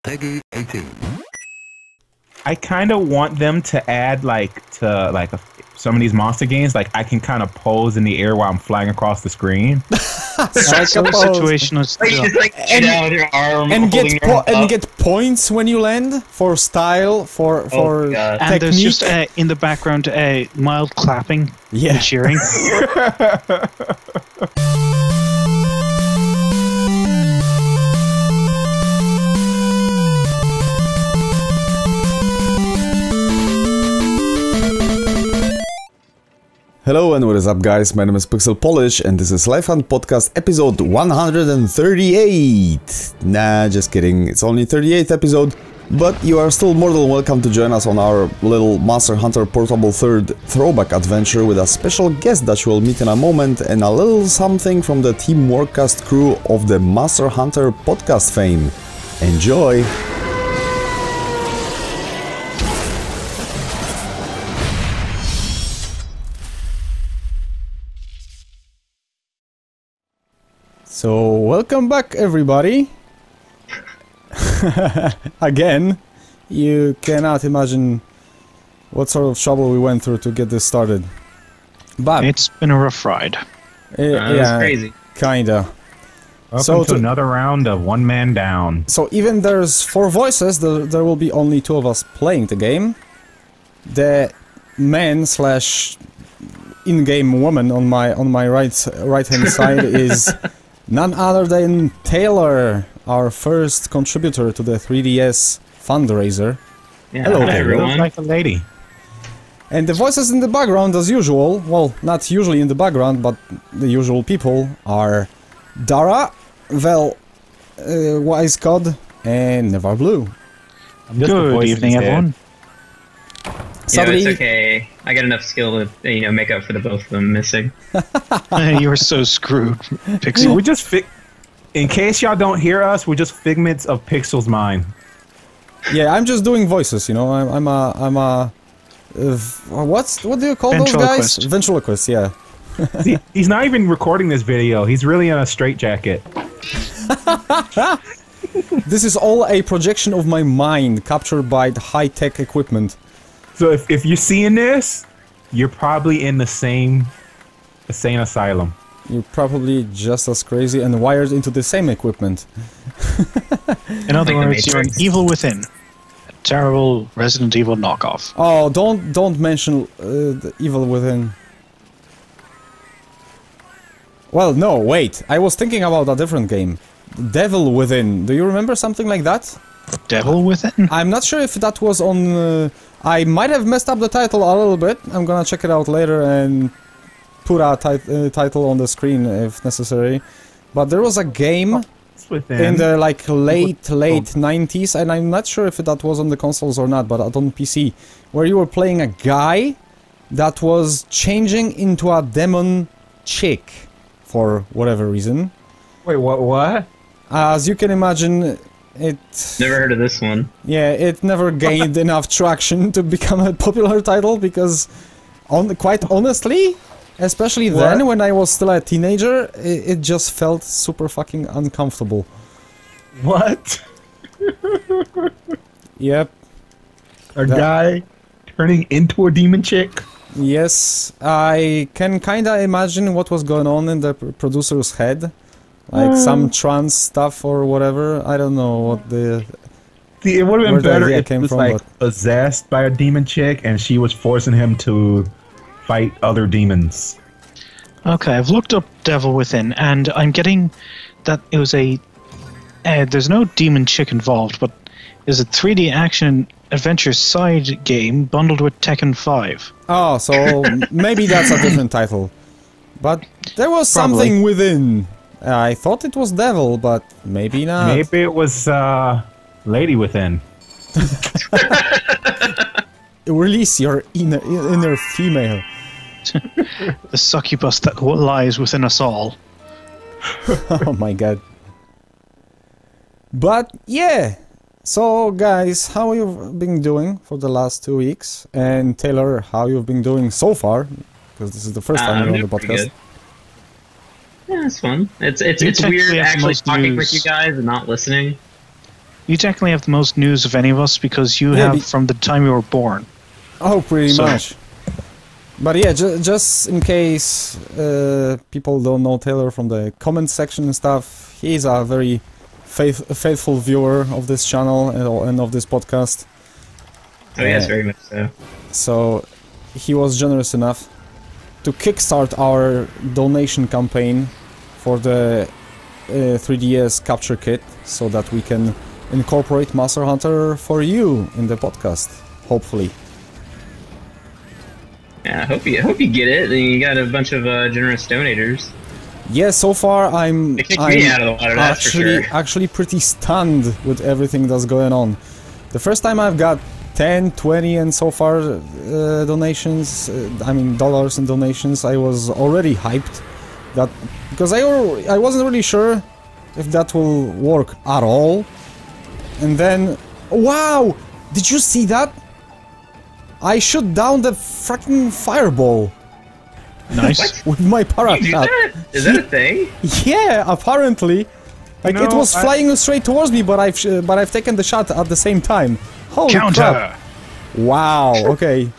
Peggy 18. I kind of want them to add some of these monster games. Like I can kind of pose in the air while I'm flying across the screen. Situational stuff. And get points when you land for style, for technique. And there's just in the background mild clapping, and cheering. Hello and what is up, guys? My name is PixelPolish and this is Life Hunt Podcast episode 138. Nah, just kidding. It's only 38th episode, but you are still more than welcome to join us on our little Monster Hunter Portable 3rd throwback adventure with a special guest that you will meet in a moment and a little something from the Team Warcast crew of the Monster Hunter podcast fame. Enjoy! So, welcome back everybody! Again, you cannot imagine what sort of trouble we went through to get this started. But it's been a rough ride. Yeah, crazy. Kinda. Welcome to another round of One Man Down. So even there's 4 voices, there will be only 2 of us playing the game. The man slash in-game woman on my right hand side is none other than Taylor, our first contributor to the 3DS fundraiser. Yeah, hello, hi, Taylor. everyone. Like a lady. And the voices in the background, as usual, well, not usually in the background, but the usual people are Dara, Vel, Wise God, and Never Blue. Good evening, everyone. Sadly, it's okay. I got enough skill to, make up for the both of them missing. You were so screwed, Pixel. We're just in case y'all don't hear us, we're just figments of Pixel's mind. Yeah, I'm just doing voices, you know. I'm a what do you call those guys? Ventriloquist, yeah. See, he's not even recording this video. He's really in a straitjacket. This is all a projection of my mind captured by the high-tech equipment. So if you're seeing this, you're probably in the same insane asylum. You're probably just as crazy and wired into the same equipment. In other words, you're an evil within. A terrible Resident Evil knockoff. Oh, don't mention the evil within. Well, no, wait. I was thinking about a different game. Devil Within. Do you remember something like that? Devil Within? I'm not sure if that was on... I might have messed up the title a little bit. I'm gonna check it out later and put a title on the screen if necessary. But there was a game in the late 90s, and I'm not sure if that was on the consoles or not, but on PC, where you were playing a guy that was changing into a demon chick for whatever reason. Wait, what? As you can imagine, it... Never heard of this one. Yeah, it never gained enough traction to become a popular title because, quite honestly, especially then when I was still a teenager, it just felt super fucking uncomfortable. What? Yep. A guy turning into a demon chick? Yes, I can kinda imagine what was going on in the producer's head. Like some trance stuff or whatever. I don't know what the... See, it would have been better if it was from, like possessed by a demon chick and she was forcing him to fight other demons. Okay, I've looked up Devil Within, and I'm getting that it was a... there's no demon chick involved, but there's a 3D action adventure side game bundled with Tekken 5. Oh, so maybe that's a different title. But there was something within. I thought it was Devil, but maybe not. Maybe it was Lady Within. Release your inner female. The succubus that lies within us all. Oh my god. But yeah, so guys, how you've been doing for the last 2 weeks? And Taylor, how you've been doing so far? Because this is the first time you're on the podcast. Good. Yeah, it's fun. It's weird actually talking with you guys and not listening. You technically have the most news of any of us because you have from the time you were born. Oh, pretty much. But yeah, just in case people don't know Taylor from the comment section and stuff, he's a very faithful viewer of this channel and of this podcast. Oh yes, very much so. So he was generous enough to kickstart our donation campaign for the 3DS capture kit, so that we can incorporate Monster Hunter for you in the podcast, hopefully. Yeah, I hope you get it. You got a bunch of generous donators. Yeah, so far I'm me out of the water, that's for sure. Actually pretty stunned with everything that's going on. The first time I've got 10, 20 and so far donations, I mean dollars and donations, I was already hyped. That because I wasn't really sure if that will work at all. And then, wow! Did you see that? I shot down the fucking fireball. Nice. With my parashot. Is that a thing? Yeah, apparently. Like it was flying straight towards me, but I've taken the shot at the same time. Holy crap! Wow. Okay.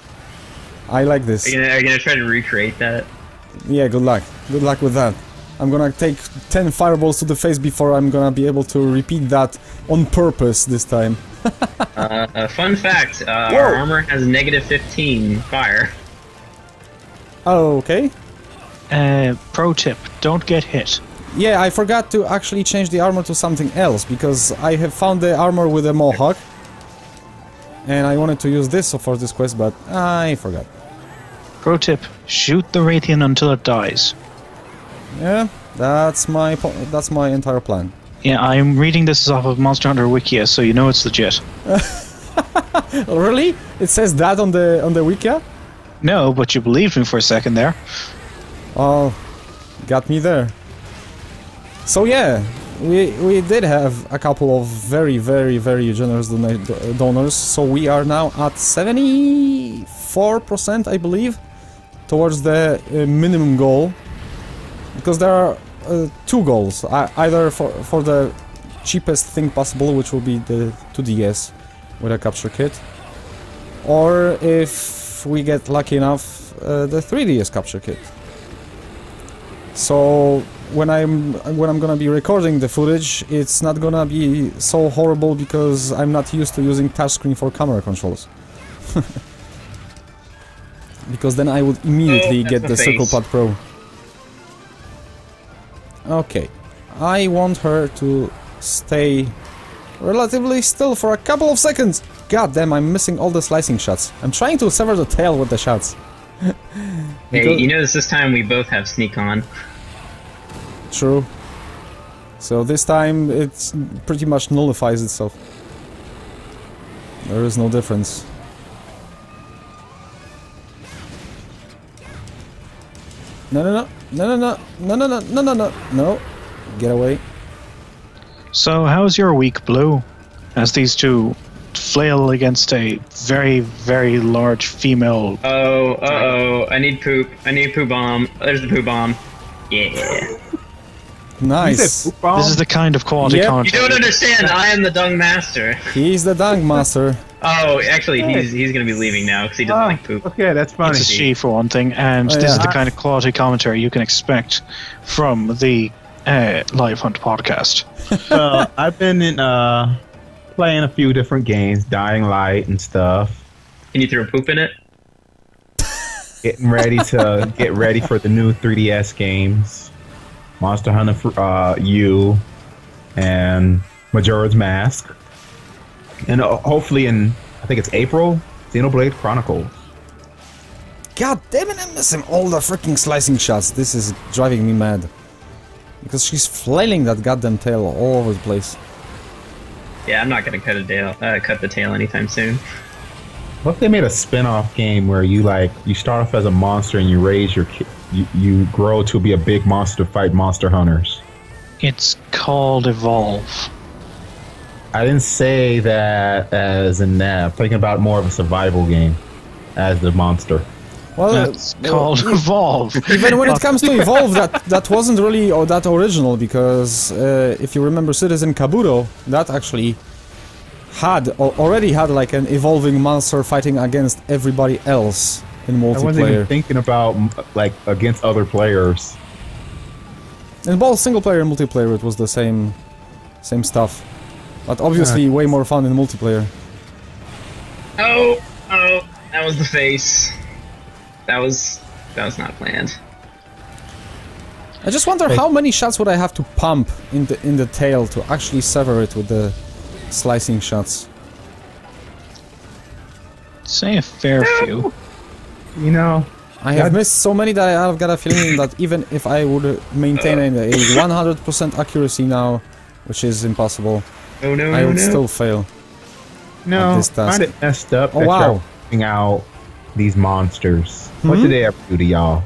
I like this. Are you gonna try to recreate that? Yeah. Good luck. Good luck with that. I'm gonna take 10 fireballs to the face before I'm gonna be able to repeat that on purpose this time. Fun fact, our armor has -15 fire. Oh, okay. Pro tip, don't get hit. Yeah, I forgot to actually change the armor to something else, because I have found the armor with a mohawk. And I wanted to use this for this quest, but I forgot. Pro tip, shoot the Raytheon until it dies. Yeah, that's my entire plan. Yeah, I'm reading this off of Monster Hunter Wikia, so you know it's legit. Really? It says that on the Wikia? No, but you believed me for a second there. Oh, got me there. So yeah, we did have a couple of very generous donors. So we are now at 74%, I believe, towards the minimum goal. Because there are two goals, either for the cheapest thing possible, which will be the 2DS with a capture kit, or if we get lucky enough, the 3DS capture kit. So when I'm gonna be recording the footage, it's not gonna be so horrible because I'm not used to using touchscreen for camera controls. Because then I would immediately get the CirclePad Pro. Okay, I want her to stay relatively still for a couple of seconds. God damn, I'm missing all the slicing shots. I'm trying to sever the tail with the shots. Hey, you notice this time we both have sneak on. True. So this time it pretty much nullifies itself. There is no difference. No. Get away. So, how's your week, Blue? As these two flail against a very large female. I need poop. I need a poo bomb. There's the poo bomb. Yeah. Nice. This is the kind of quality content. You don't understand. I am the dung master. He's the dung master. Oh, actually, he's gonna be leaving now because he doesn't like poop. Okay, that's funny. It's a she for one thing, and this is the kind of quality commentary you can expect from the Live Hunt podcast. I've been playing a few different games, Dying Light and stuff. Can you throw poop in it? Getting ready to get ready for the new 3DS games, Monster Hunter U, and Majora's Mask. And hopefully in, I think it's April, Xenoblade Chronicles. God damn it, I'm missing all the freaking slicing shots. This is driving me mad. Because she's flailing that goddamn tail all over the place. Yeah, I'm not gonna cut the tail anytime soon. What if they made a spin-off game where you start off as a monster and you raise you grow to be a big monster to fight monster hunters? It's called Evolve. I didn't say that as in that. I'm thinking about more of a survival game as the monster. Well, that's called Evolve. Even when it comes to Evolve, that wasn't really that original, because if you remember Citizen Kabuto, that actually already had like an evolving monster fighting against everybody else in multiplayer. I wasn't even thinking about like against other players. In both single player and multiplayer, it was the same stuff, but obviously way more fun in multiplayer. Oh, that was the face. That was not planned. I just wonder how many shots would I have to pump in the tail to actually sever it with the slicing shots. Say a fair few. You know, I have missed so many that I've got a feeling that even if I would maintain a 100% accuracy now, which is impossible, I would still fail. No, this task. find it messed up. Oh, that wow. you're putting out these monsters. What did they ever do to y'all?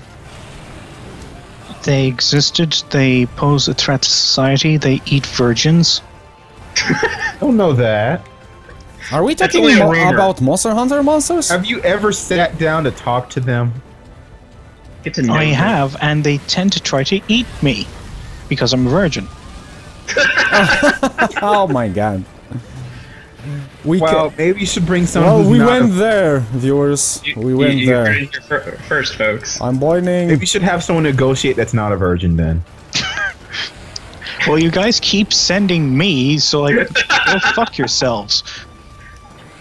They existed, they pose a threat to society, they eat virgins. Don't know that. Are we That's talking only a rumor. about Monster Hunter monsters? Have you ever sat down to talk to them? Get to know I them. have, and they tend to try to eat me. Because I'm a virgin. Oh my god. Well, maybe you should bring someone Well, who's we not went there, viewers. We went You there. heard it here first, folks. I'm boiling. Maybe you should have someone negotiate that's not a virgin then. Well, you guys keep sending me, so like, go fuck yourselves.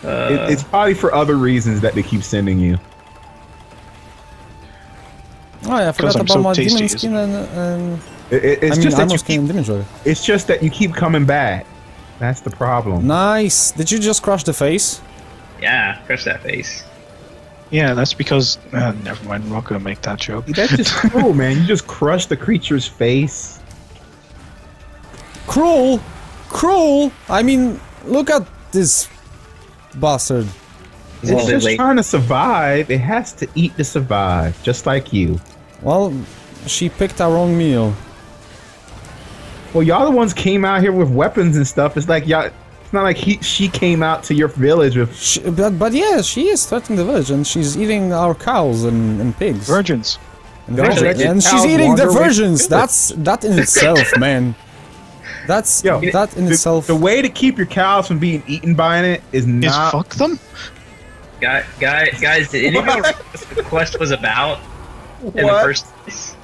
It's probably for other reasons that they keep sending you. Oh yeah, I forgot I'm about so my tasty, demon isn't skin and It's I mean just that armor you skin and demon joy. It's just that you keep coming back. That's the problem. Nice. Did you just crush the face? Yeah, crush that face. Yeah, that's because... never mind, I'm not gonna make that joke. That's just cruel, man. You just crush the creature's face. Cruel? Cruel? I mean, look at this bastard. It's Well, just wait. trying to survive. It has to eat to survive, just like you. Well, she picked our own meal. Well, y'all the ones came out here with weapons and stuff. It's like y'all. It's not like she came out to your village with. But yeah, she is threatening the village and she's eating our cows and pigs. Virgins. And, Don't let your and she's cows eating the wander away virgins. from it. That in itself, man. That in itself. The way to keep your cows from being eaten by it is Is not. fuck them? Guys, did anybody know what the quest was about in the What? first place?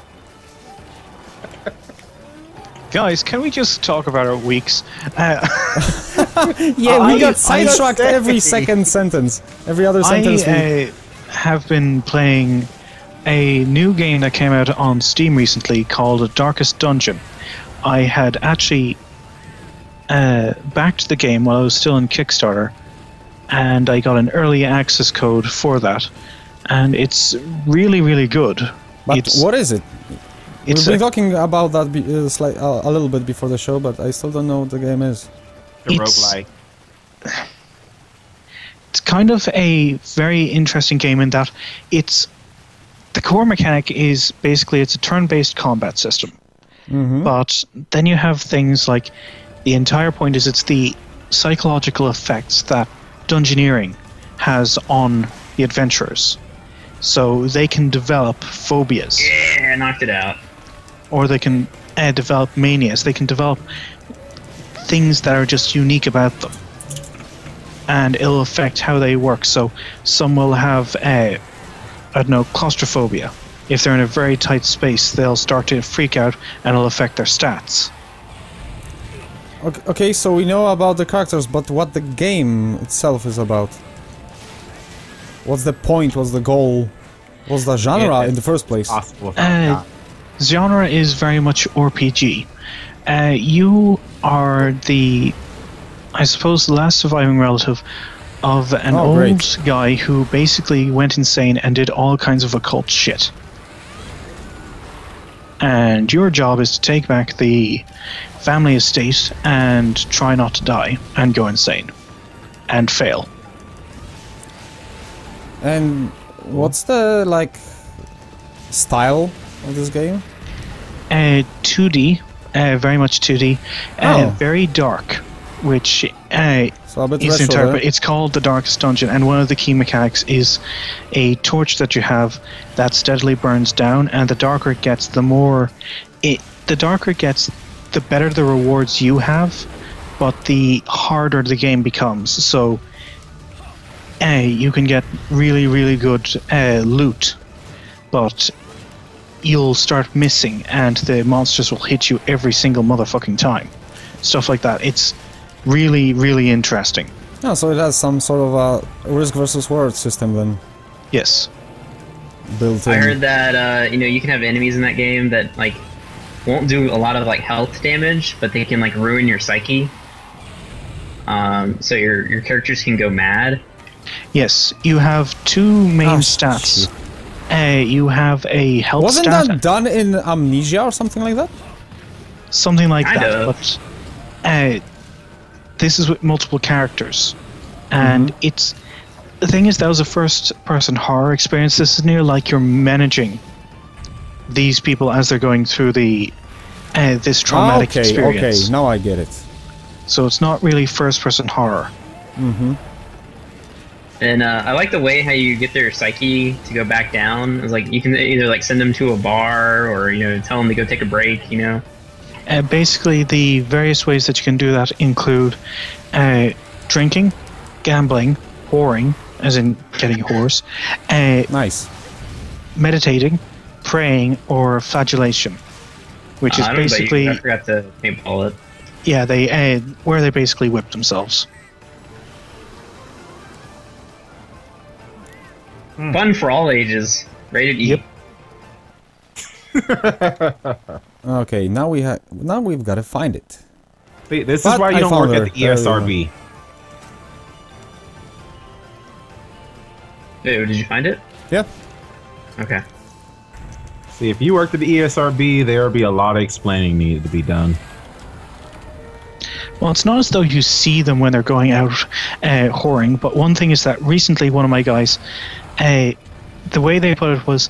Guys, can we just talk about our weeks? Yeah, we got I sidetracked every second sentence. Every other sentence. I have been playing a new game that came out on Steam recently called Darkest Dungeon. I had actually backed the game while I was still in Kickstarter, and I got an early access code for that, and it's really, really good. But what is it? We've It's been a, talking about that a little bit before the show, but I still don't know what the game is. it's kind of a very interesting game in that the core mechanic is basically it's a turn-based combat system. But then you have things like the entire point is it's the psychological effects that dungeoneering has on the adventurers. So they can develop phobias, Yeah, knocked it out. or they can develop manias. They can develop things that are just unique about them, and it'll affect how they work. So some will have, I don't know, claustrophobia. If they're in a very tight space, they'll start to freak out, and it'll affect their stats. Okay, so we know about the characters, but what the game itself is about? What's the point? What's the goal? What's the genre in the first place? Possible. Genre is very much RPG. You are I suppose, the last surviving relative of an old great. guy who basically went insane and did all kinds of occult shit. And your job is to take back the family estate and try not to die and go insane. And fail. And what's the, style of this game? 2D, very much 2D, very dark, which So a bit is retro entire. there. But it's called the Darkest Dungeon, and one of the key mechanics is a torch that you have that steadily burns down, and the darker it gets, the better the rewards you have, but the harder the game becomes. So you can get really, really good loot, but you'll start missing, and the monsters will hit you every single motherfucking time. Stuff like that. It's really, really interesting. Oh, so it has some sort of a risk versus reward system then. Yes. Built in. I heard that you can have enemies in that game that like won't do a lot of like health damage, but they can like ruin your psyche. So your characters can go mad. Yes, you have two main stats. You have a health Wasn't stat. that done in Amnesia or something like that? Something like Kind that, of. but this is with multiple characters, and it's the thing is that was a first-person horror experience. This is near like you're managing these people as they're going through the this traumatic experience. Okay, now I get it. So it's not really first-person horror. And I like the way how you get their psyche to go back down. It's like you can either like send them to a bar or tell them to go take a break. Basically, the various ways that you can do that include drinking, gambling, whoring, as in getting whores, Nice. meditating, praying, or flagellation, which is I don't know about basically you, I forgot to paintball it. yeah, they where they basically whip themselves. Fun for all ages. Rated E. Yep. Okay, now we've got to find it. See, this But is why you I don't found work her. at the ESRB. Ew, did you find it? Yep. Okay. See, if you worked at the ESRB, there would be a lot of explaining needed to be done. Well, it's not as though you see them when they're going out whoring, but one thing is that recently one of my guys, the way they put it was,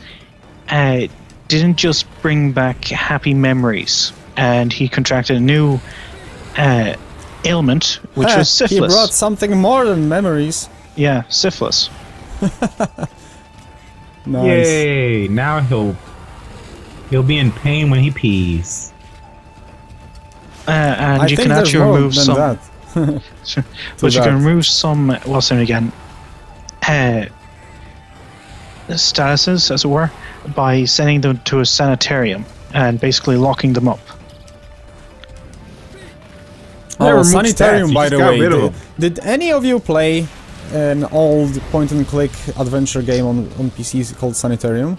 didn't just bring back happy memories, and he contracted a new ailment, which was syphilis. He brought something more than memories. Yeah, syphilis. Nice. Yay! Now he'll be in pain when he pees. And I you think can there's actually more remove than some. that. But you that. can remove some. What's it again? Statuses, as it were, by sending them to a sanitarium and basically locking them up. Yeah, Oh, remove Sanitarium, stats. You by just the got way. rid of Did any of you play an old point-and-click adventure game on PC called Sanitarium?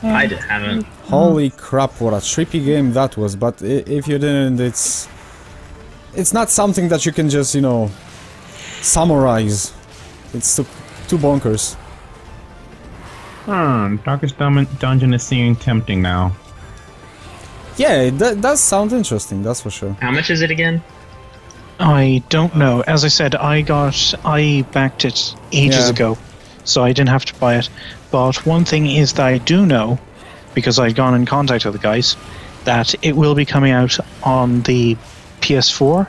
I haven't. Holy crap, what a trippy game that was, but if you didn't, it's not something that you can just, summarize. It's too bonkers. Darkest Dungeon is seeming tempting now. Yeah, it does sound interesting, that's for sure. How much is it again? I don't know. As I said, I backed it ages Yeah. ago, so I didn't have to buy it. But one thing is that I do know, because I'd gone in contact with the guys, that it will be coming out on the PS4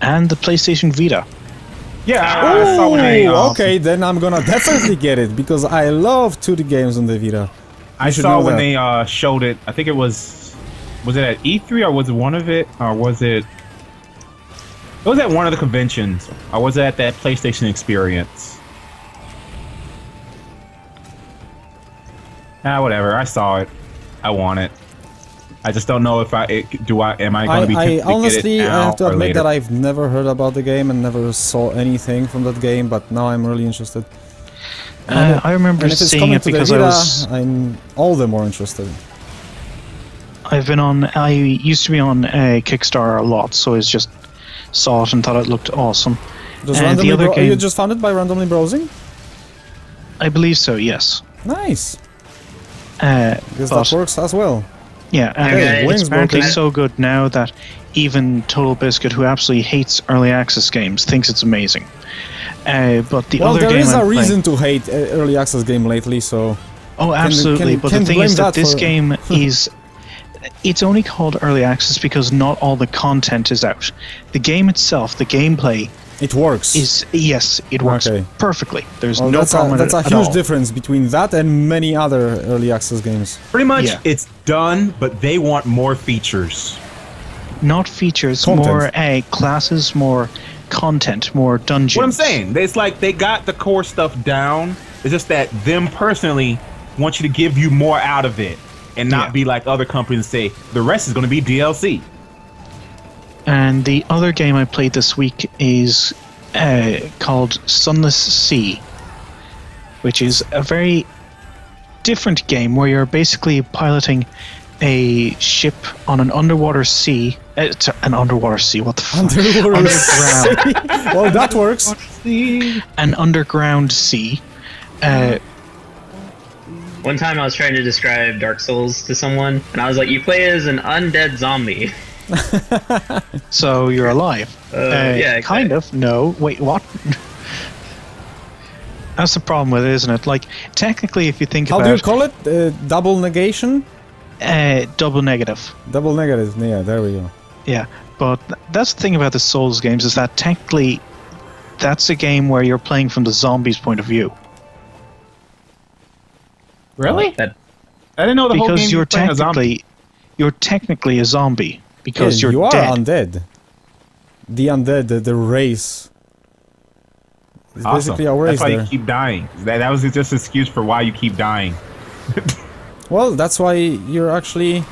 and the PlayStation Vita. Yeah, I saw when they, Okay, then I'm gonna definitely get it, because I love 2D games on the Vita. I should saw know when that. they showed it. I think it was it at E3 or was it one of it, or was it? It was at one of the conventions, or was it at that PlayStation Experience? Whatever. I saw it. I want it. I just don't know if am I going to be tempted I to honestly get it now I have to or admit later? that I've never heard about the game and never saw anything from that game, but now I'm really interested. I remember And if it's seeing coming it to the because Vita, I'm all the more interested. I used to be on Kickstarter a lot, so I just saw it and thought it looked awesome. Just And the randomly other game, you just found it by randomly browsing? I believe so, yes. Nice. Because But- that works as well. Yeah, and Okay, it's wings apparently broken. so good now that even Total Biscuit, who absolutely hates early access games, thinks it's amazing. But the Well, other there game is I'm a playing- reason to hate early access game lately, so... Oh, absolutely. But the can thing blame is that that this for- game is... It's only called early access because not all the content is out. The game itself, the gameplay, It works. is... Yes, it works Okay. perfectly. There's Well, no that's problem that's a at huge all. difference between that and many other early access games. Pretty much, Yeah. it's done, but they want more features. not features, Content. more classes, more content, more dungeons. What I'm saying, it's like they got the core stuff down. It's just that them personally want you to give you more out of it, and not be like other companies and say the rest is going to be DLC. And the other game I played this week is called Sunless Sea, which is a very different game where you're basically piloting a ship on an underwater sea. It's an underwater sea, what the fuck? Underwater Underground. Well, that works. An underground sea. One time I was trying to describe Dark Souls to someone, and I was like, you play as an undead zombie. So you're alive. Yeah, kind of. No. Wait, what? That's the problem with it, isn't it? Like, technically, if you think How about do you call it? Double negation? double negative. Double negative. Yeah, there we go. Yeah, but that's the thing about the Souls games, is that technically that's a game where you're playing from the zombies' point of view. Really? That, I didn't know the whole Because game you're technically a zombie. Because Yeah, you're you are dead. undead. The undead, the race. It's Awesome. basically a race That's why there. you keep dying. That was just an excuse for why you keep dying. Well, that's why you're actually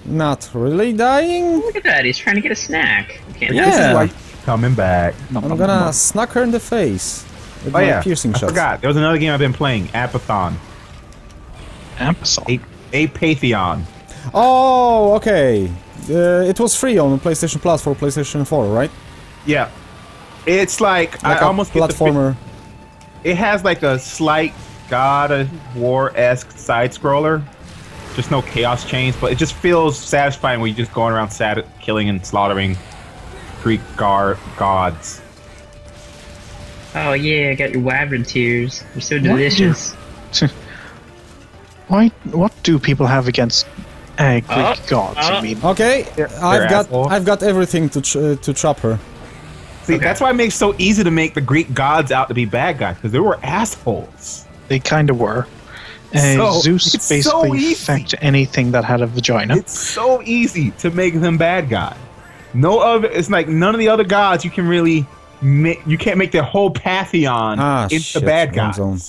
not really dying. look at that, he's trying to get a snack. You can't Yeah. This is have why you keep coming back. I'm gonna snuck her in the face with Oh my yeah, piercing I shot. forgot. There was another game I've been playing, Apathon. Amazon. Apathion. Oh, okay. It was free on PlayStation Plus for PlayStation 4, right? Yeah. It's like Like I a almost get the platformer. It has like a slight God of War-esque side scroller. Just no chaos chains, but it just feels satisfying when you're just going around killing and slaughtering Greek gods. Oh yeah, I got your wyvern tears. They're so delicious. What do people have against Greek gods? I mean, Okay, I've assholes. got everything to trap her. See, Okay. that's why it makes it so easy to make the Greek gods out to be bad guys, because they were assholes. they kind of were. Zeus it's so basically easy. fucked anything that had a vagina. It's so easy to make them bad guys. No other. It's like none of the other gods you can really. You can't make their whole pantheon into shit, bad wrong guys. zone.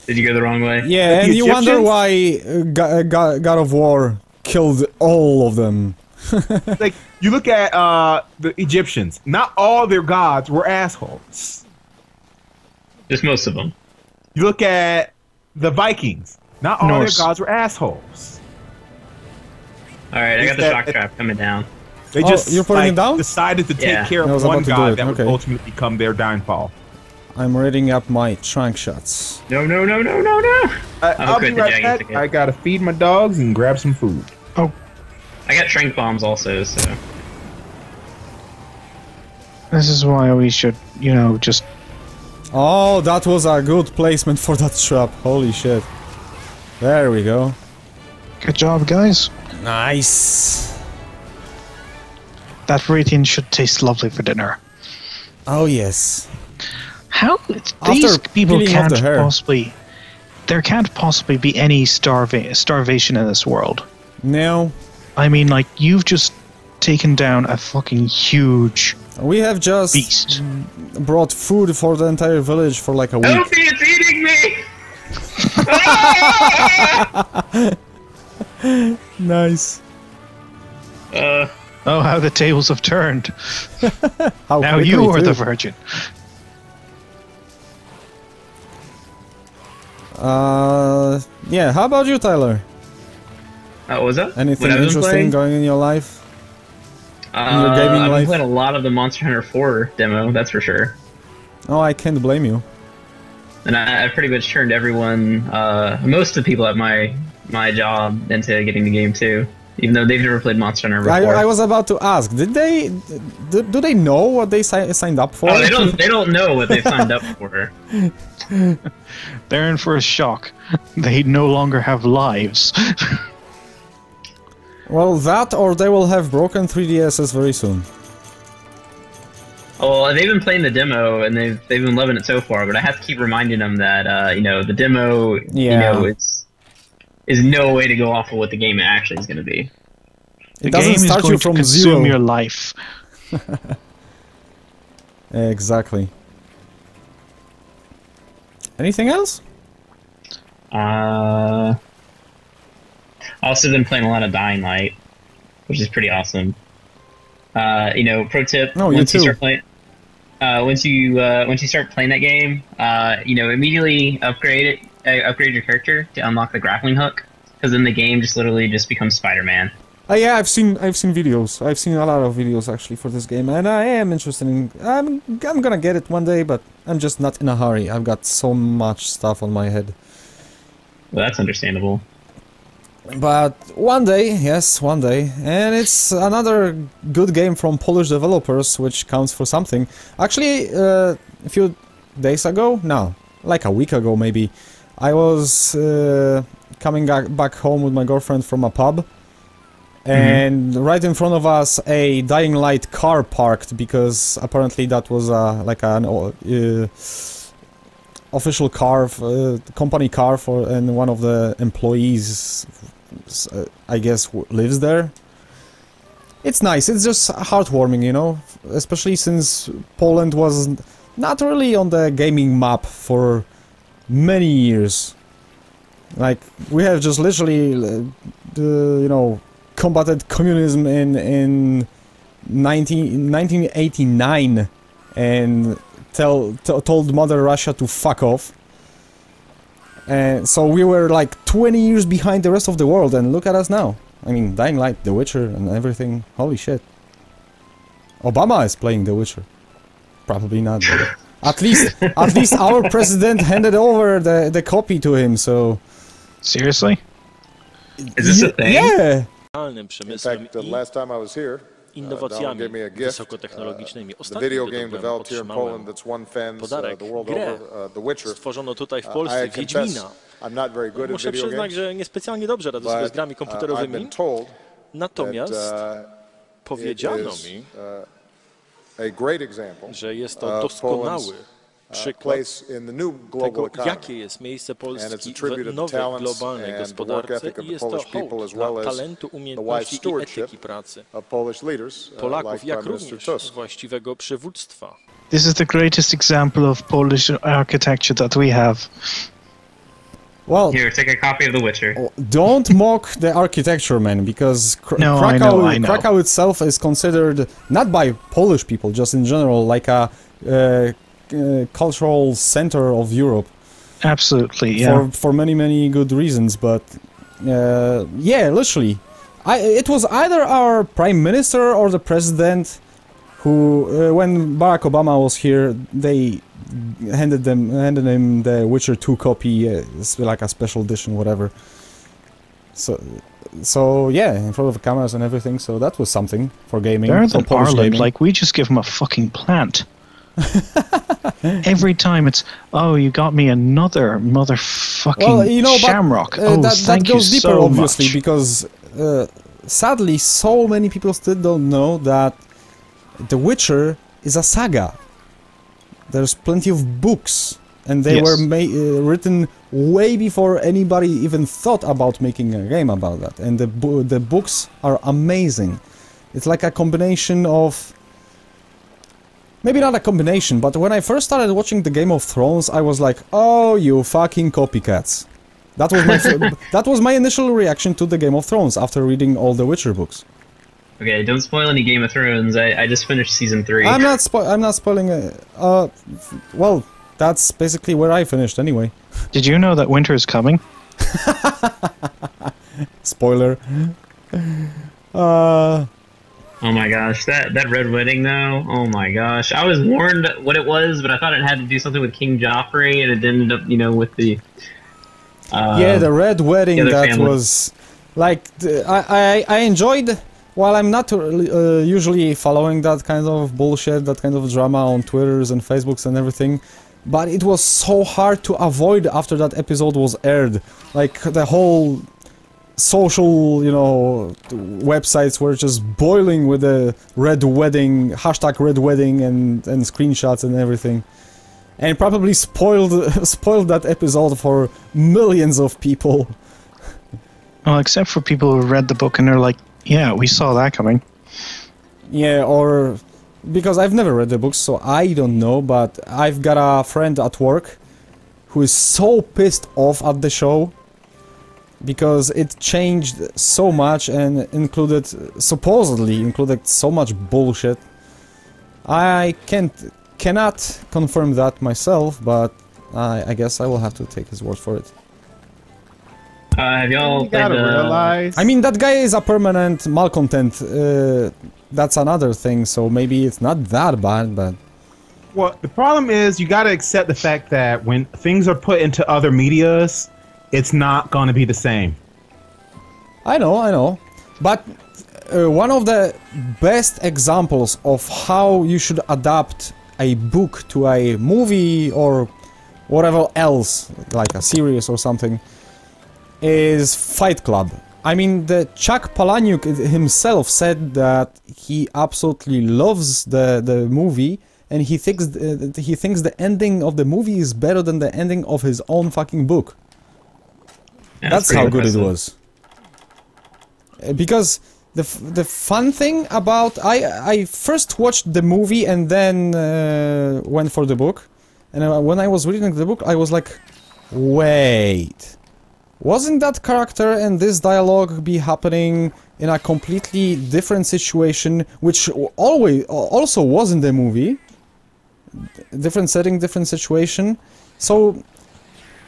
Did you go the wrong way? Yeah, Like and the you wonder Egyptians? why God of War killed all of them. Like you look at the Egyptians. Not all their gods were assholes. Just most of them. You look at the Vikings. Not all Norse. their gods were assholes. Alright, I Is got the that- shock trap coming down. They Oh, just you're putting like, it down? decided to take Yeah. care I of was one about to do god it, that would okay. ultimately become their downfall. I'm reading up my trunk shots. No, no, no, no, no, no! I'll be quit the right jagged back. ticket. I gotta feed my dogs and grab some food. I got trank bombs also, so. This is why we should, just Oh, that was a good placement for that trap. Holy shit. There we go. good job, guys. Nice. That Radiant should taste lovely for dinner. Oh, yes. How these people peeling off can't the hair. possibly. There can't possibly be any starvation in this world. Now, I mean, like, you've just taken down a fucking huge we have just beast. brought food for the entire village for like a week. Elfie, it's eating me! Nice. Oh, how the tables have turned. How Now quickly, you are the too. virgin. Yeah, how about you, Tyler? What was that? Anything What I've been interesting playing? going in your life? in your gaming I've been life? playing a lot of the Monster Hunter 4 demo, that's for sure. Oh, I can't blame you. And I've pretty much turned everyone, most of the people at my job into getting the game too. Even though they've never played Monster Hunter before. I was about to ask, do they know what they signed up for? Oh, they don't know what they've signed up for. They're in for a shock. They no longer have lives. Well, that or they will have broken 3DSs very soon. Well, they've been playing the demo and they've been loving it so far, but I have to keep reminding them that the demo Yeah. is no way to go off of what the game actually is going to be. The It doesn't game is start going you to from consume zero. your life. Exactly. Anything else? Also been playing a lot of Dying Light, which is pretty awesome. You know, pro tip: Oh, you once you too. start playing, once you start playing that game, you know, immediately upgrade your character to unlock the grappling hook, because then the game just literally just becomes Spider-Man. Yeah, I've seen videos. I've seen a lot of videos actually for this game, and I am interested in. I'm gonna get it one day, but I'm just not in a hurry. I've got so much stuff on my head. Well, that's understandable. But one day, yes, one day, and it's another good game from Polish developers, which counts for something. Actually, a few days ago, no, like a week ago maybe, I was coming back home with my girlfriend from a pub, and right in front of us a Dying Light car parked, because apparently that was like an official car, company car for, and one of the employees, I guess, lives there. It's nice, it's just heartwarming, you know, especially since Poland was not really on the gaming map for many years. Like, we have just literally, you know, combated communism in 1989 and told Mother Russia to fuck off. And so we were like 20 years behind the rest of the world, and look at us now. I mean, Dying Light, The Witcher, and everything. Holy shit. Obama is playing The Witcher. Probably not, but at least our president handed over the copy to him, so... Seriously? Is this a thing? Yeah! In fact, the last time I was here, Donald gave me a gift. The video game developed here in Poland that's won fans the world over, The Witcher. Stworzono tutaj w I Polsce confess, Wiedźmina. I'm not very good at Muszę video przyznać, games, że niespecjalnie dobrze radzę sobie z but grami I've komputerowymi. been told Natomiast that it powiedziano is mi, a great example że jest to of doskonały Poland's przykład place in the new global tego, economy. jakie jest miejsce And it's a Polski tribute w of the nowej talents globalnej and the work gospodarce ethic of i the jest to Polish people, hołd as dla well as talentu, the wise umiejętności i stewardship etyki pracy of Polish leaders, Polaków, like jak Prime Minister również Tusk. właściwego przywództwa. This is the greatest example of Polish architecture that we have. Well, Here, take a copy of The Witcher. don't mock the architecture, man, because No, Krakow, I know. Krakow itself is considered, not by Polish people, just in general, like a cultural center of Europe. Absolutely, yeah. For many good reasons, but yeah, literally, it was either our prime minister or the president who, when Barack Obama was here, they handed him the Witcher 2 copy, it's like a special edition, whatever. So yeah, in front of the cameras and everything. So that was something for gaming. Better for than Polish Ireland, gaming. like, we just give them a fucking plant. Every time it's, oh, you got me another motherfucking Well, you know, shamrock. but Oh, that thank goes you deeper, so obviously, much. because sadly, so many people still don't know that The Witcher is a saga. There's plenty of books, and they Yes. were written way before anybody even thought about making a game about that. And the books are amazing. It's like a combination of... Maybe not a combination, but when I first started watching the Game of Thrones, I was like, oh, you fucking copycats. That was my that was my initial reaction to the Game of Thrones after reading all the Witcher books. Okay, don't spoil any Game of Thrones. I just finished season 3. I'm not spoiling. Well, that's basically where I finished anyway. Did you know that winter is coming? Spoiler. Oh my gosh, that Red Wedding though, oh my gosh. I was warned what it was, but I thought it had to do something with King Joffrey, and it ended up, you know, with the... Yeah, the Red Wedding, other that family. was... Like, I enjoyed... While I'm not usually following that kind of bullshit, that kind of drama on Twitters and Facebooks and everything, but it was so hard to avoid after that episode was aired. Like, the whole social, you know, websites were just boiling with the Red Wedding, hashtag Red Wedding and screenshots and everything. And probably spoiled that episode for millions of people. Well, except for people who read the book and are like, Yeah, we saw that coming. Yeah, or because I've never read the books, so I don't know, but I've got a friend at work who is so pissed off at the show because it changed so much and supposedly included so much bullshit. I cannot confirm that myself, but I guess I will have to take his word for it. Have y'all You gotta realize. I mean, that guy is a permanent malcontent. That's another thing, so maybe it's not that bad, but... Well, the problem is you gotta accept the fact that when things are put into other medias, it's not gonna be the same. I know. But one of the best examples of how you should adapt a book to a movie or whatever else, like a series or something, is Fight Club. I mean, the Chuck Palahniuk himself said that he absolutely loves the movie, and he thinks the ending of the movie is better than the ending of his own fucking book. Yeah, that's how good it was. Because the fun thing about I first watched the movie and then went for the book, and when I was reading the book, I was like, wait. Wasn't that character and this dialogue be happening in a completely different situation, which also was in the movie? Different setting, different situation. So,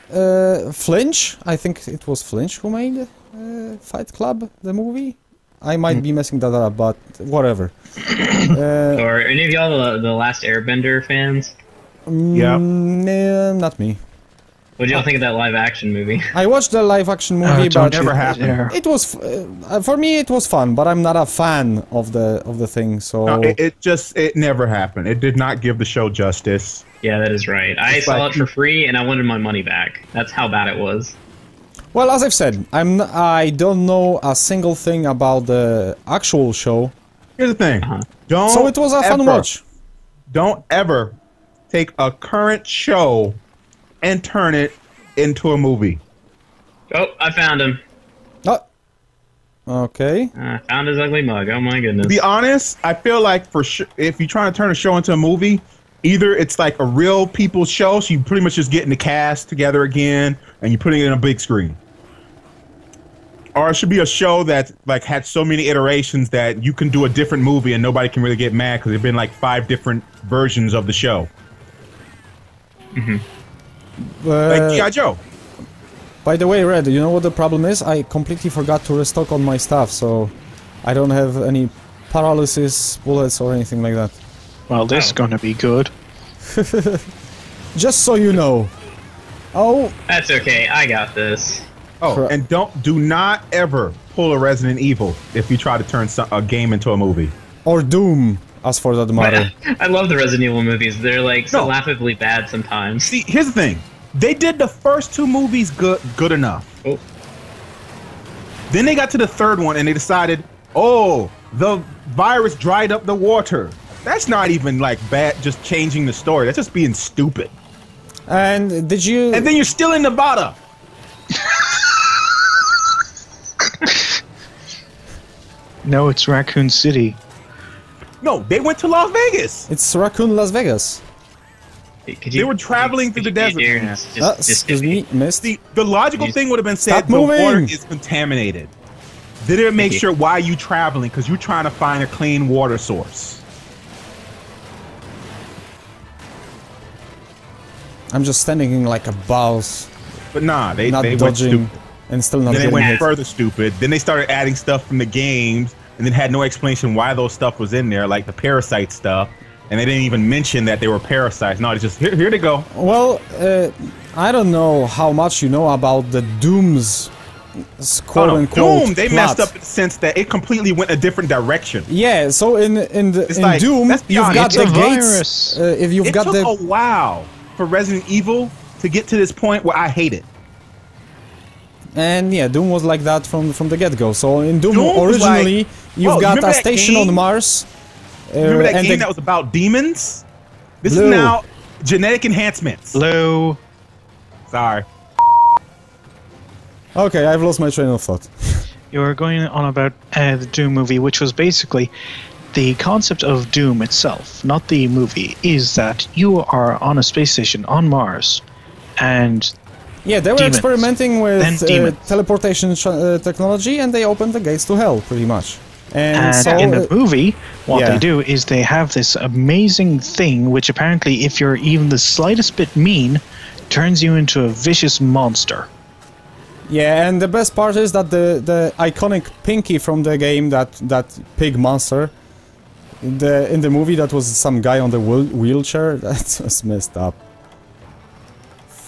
Flinch, I think it was Flinch who made Fight Club, the movie? I might be messing that up, but whatever. Or any of y'all the Last Airbender fans? Yeah. Not me. What do y'all think of that live-action movie? I watched the live-action movie, but never happened. it was for me. It was fun, but I'm not a fan of the thing. So No, it never happened. It did not give the show justice. Yeah, that is right. I saw it for free, and I wanted my money back. That's how bad it was. Well, as I've said, I don't know a single thing about the actual show. Here's the thing. Don't. So it was a fun watch. Don't ever take a current show and turn it into a movie. Oh, I found him. Oh. Okay. I found his ugly mug. Oh my goodness. To be honest, I feel like for sure, if you're trying to turn a show into a movie, either it's like a real people's show, so you pretty much just getting the cast together again and you're putting it in a big screen, or it should be a show that like had so many iterations that you can do a different movie and nobody can really get mad because there've been like 5 different versions of the show. Like G.I. Joe. By the way, Red, you know what the problem is? I completely forgot to restock on my stuff, so I don't have any paralysis bullets or anything like that. Well, this is gonna be good. Just so you know. Oh. That's okay. I got this. Oh, and do not ever pull a Resident Evil if you try to turn a game into a movie. Or Doom, as for that matter. I love the Resident Evil movies. They're like so laughably bad sometimes. See, here's the thing. They did the first 2 movies good enough. Oh. Then they got to the 3rd one and they decided, oh, the virus dried up the water. That's not even like bad, just changing the story. That's just being stupid. And did you... And then you're still in Nevada. No, it's Raccoon City. No, they went to Las Vegas. It's Raccoon Las Vegas. They were traveling through the desert. Excuse me, missed. The logical thing would have been said the water is contaminated. They didn't make sure why you traveling because you're trying to find a clean water source. I'm just standing in like a boss. But nah, they dodging went stupid. And still not then they getting went hit. further stupid. Then they started adding stuff from the games and then had no explanation why those stuff was in there, like the parasite stuff. And they didn't even mention that they were parasites. No, it's just, here they go. Well, I don't know how much you know about the Doom's quote-unquote Doom, they plot. messed up in the sense that it completely went a different direction. Yeah, so in like, Doom, you've got the gates. If you've got took a while for Resident Evil to get to this point where I hate it. And yeah, Doom was like that from the get-go. So in Doom originally, like, you've got a station on Mars. Remember that game that was about demons? This is now genetic enhancements. Hello. Sorry. Okay, I've lost my train of thought. You were going on about the Doom movie, which was basically the concept of Doom itself, not the movie, is that you are on a space station on Mars, and yeah, they were experimenting with teleportation technology, and they opened the gates to hell, pretty much. And so, in the movie, what they do is they have this amazing thing, which apparently, if you're even the slightest bit mean, turns you into a vicious monster. Yeah, and the best part is that the iconic Pinky from the game, that pig monster, in the movie, that was some guy on the wheelchair. That was messed up.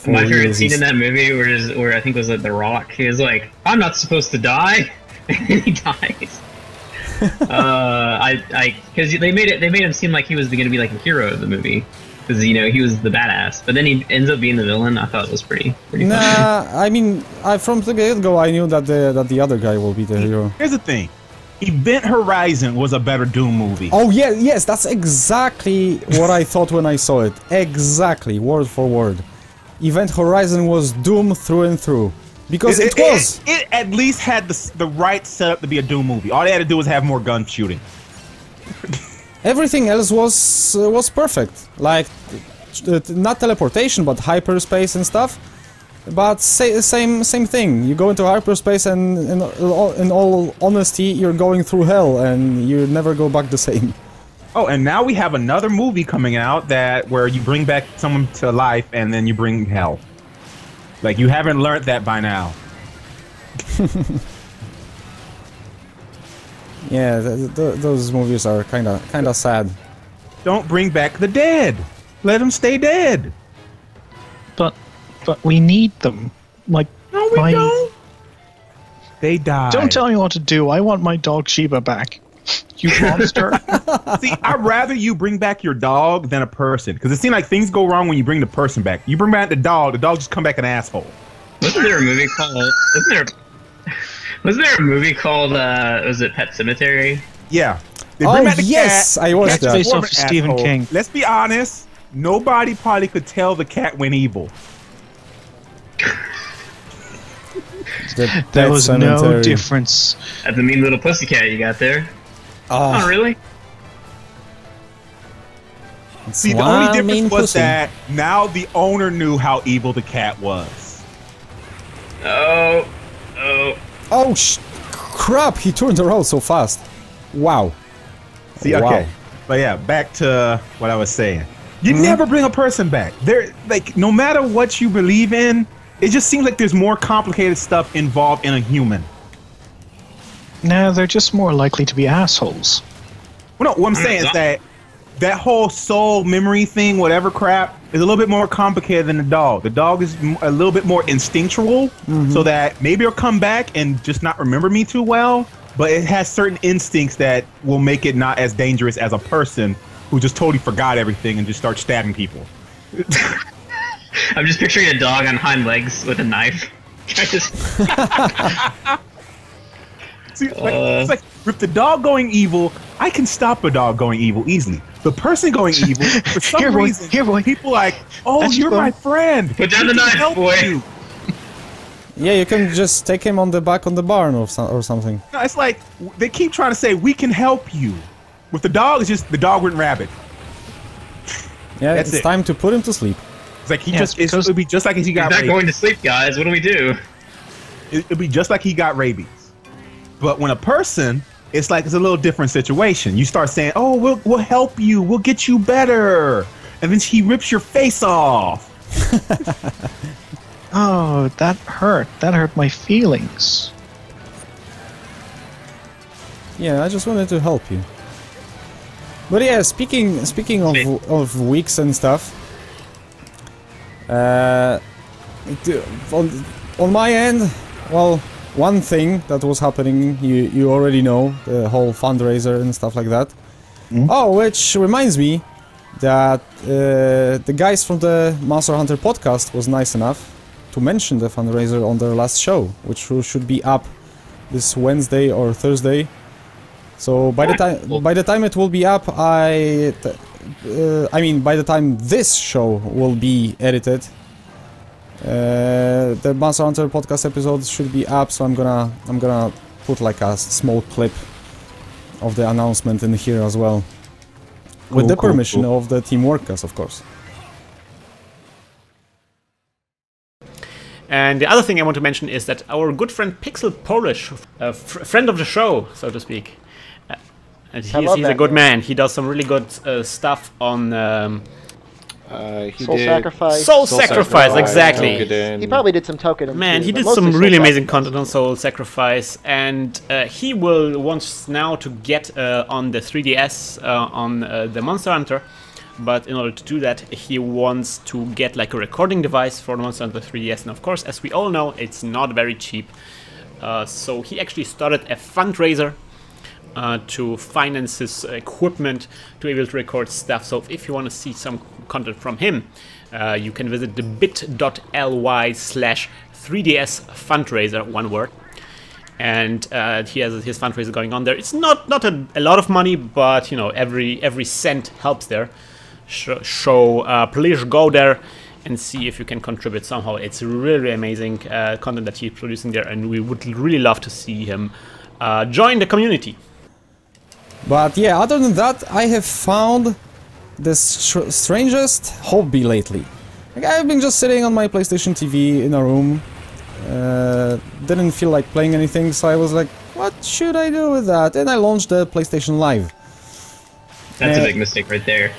My favorite scene in that movie, where I think it was like The Rock, he was like, "I'm not supposed to die," and he dies. Because they made him seem like he was going to be like a hero of the movie, because he was the badass. But then he ends up being the villain. I thought it was pretty funny. I mean, from the get-go, I knew that the other guy will be the hero. Here's the thing: Event Horizon was a better Doom movie. Oh yeah, yes, that's exactly what I thought when I saw it. Exactly, word for word. Event Horizon was Doom through and through. Because it at least had the right setup to be a Doom movie. All they had to do was have more gun shooting. Everything else was perfect. Like, not teleportation, but hyperspace and stuff. But same thing. You go into hyperspace, and in all honesty, you're going through hell, and you never go back the same. Oh, and now we have another movie coming out where you bring back someone to life, and then you bring hell. Like, you haven't learned that by now. Yeah, those movies are kind of sad. Don't bring back the dead. Let them stay dead. But we need them. Like, no, we don't. They die. Don't tell me what to do. I want my dog Sheba back. You monster. See, I'd rather you bring back your dog than a person, because it seems like things go wrong when you bring the person back. You bring back the dog just come back an asshole. Wasn't there a movie called? Was there a movie called? Was it Pet Sematary? Yeah. They bring back the yes, cat. I watched that. Based off of Stephen King. Let's be honest. Nobody probably could tell the cat went evil. There was no difference. That's a mean little pussycat you got there. Oh, really? See, the only difference was that now the owner knew how evil the cat was. Oh, crap! He turned around so fast. Wow. See, okay, but yeah, back to what I was saying. You never bring a person back. Like, no matter what you believe in, it just seems like there's more complicated stuff involved in a human. No, they're just more likely to be assholes. Well, no, what I'm saying is that whole soul memory thing, whatever crap, is a little bit more complicated than the dog. The dog is a little bit more instinctual, so that maybe it'll come back and just not remember me too well, but it has certain instincts that will make it not as dangerous as a person who just totally forgot everything and just starts stabbing people. I'm just picturing a dog on hind legs with a knife. See, it's like, with the dog going evil, I can stop a dog going evil easily. The person going evil, for some reason, people like, oh, you're my friend. Put down the knife, boy. Yeah, you can just take him on the back on the barn or something. No, it's like, they keep trying to say, we can help you. With the dog, it's just, the dog went rabid. Yeah, it's time to put him to sleep. It's like, it'll be just like he got rabies. He's not going to sleep, guys. What do we do? It'll be just like he got rabies. But when a person, it's like it's a little different situation. You start saying, "Oh, we'll help you. We'll get you better," and then he rips your face off. Oh, that hurt. That hurt my feelings. Yeah, I just wanted to help you. But yeah, speaking of weeks and stuff, on my end, well, one thing that was happening, you already know, the whole fundraiser and stuff like that. Oh, which reminds me that the guys from the Monster Hunter podcast was nice enough to mention the fundraiser on their last show, which should be up this Wednesday or Thursday. So by the time it will be up, I mean by the time this show will be edited, the Monster Hunter podcast episode should be up. So I'm gonna put like a small clip of the announcement in here as well. With the permission of the team workers, of course. And the other thing I want to mention is that our good friend PixelPolish, a friend of the show, so to speak, and he's a good man. He does some really good stuff on Soul Sacrifice. Soul Sacrifice, exactly. He probably did some Token. Man, he did some really amazing content on Soul Sacrifice, and he wants now to get on the 3DS on the Monster Hunter. But in order to do that, he wants to get like a recording device for the Monster Hunter 3DS, and of course, as we all know, it's not very cheap. So he actually started a fundraiser to finance his equipment to be able to record stuff. So if you want to see some content from him, you can visit the bit.ly/3ds fundraiser, one word. And he has his fundraiser going on there. It's not a lot of money, but you know, every cent helps there. Please go there and see if you can contribute somehow. It's really amazing content that he's producing there, and we would really love to see him join the community. But yeah, other than that, I have found the strangest hobby lately. Like, I've been just sitting on my PlayStation TV in a room, didn't feel like playing anything, so I was like, what should I do with that? And I launched the PlayStation Live. That's a big mistake right there.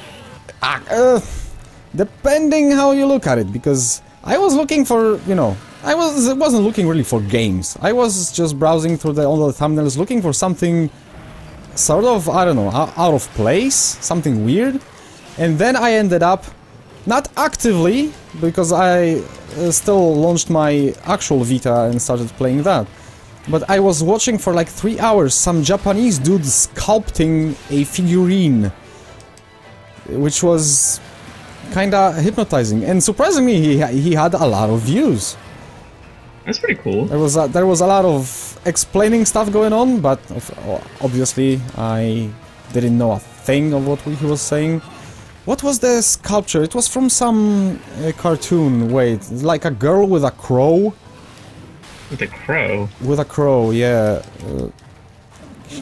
Depending how you look at it, because I was looking for, you know, I wasn't looking really for games. I was just browsing through all the thumbnails, looking for something sort of, I don't know, out of place, something weird. And then I ended up, not actively, because I still launched my actual Vita and started playing that, but I was watching for like 3 hours some Japanese dude sculpting a figurine, which was kinda hypnotizing, and surprisingly he had a lot of views. That's pretty cool. There was a lot of explaining stuff going on, but obviously I didn't know a thing of what he was saying. What was the sculpture? It was from some cartoon. Wait, like a girl with a crow? With a crow? With a crow, yeah.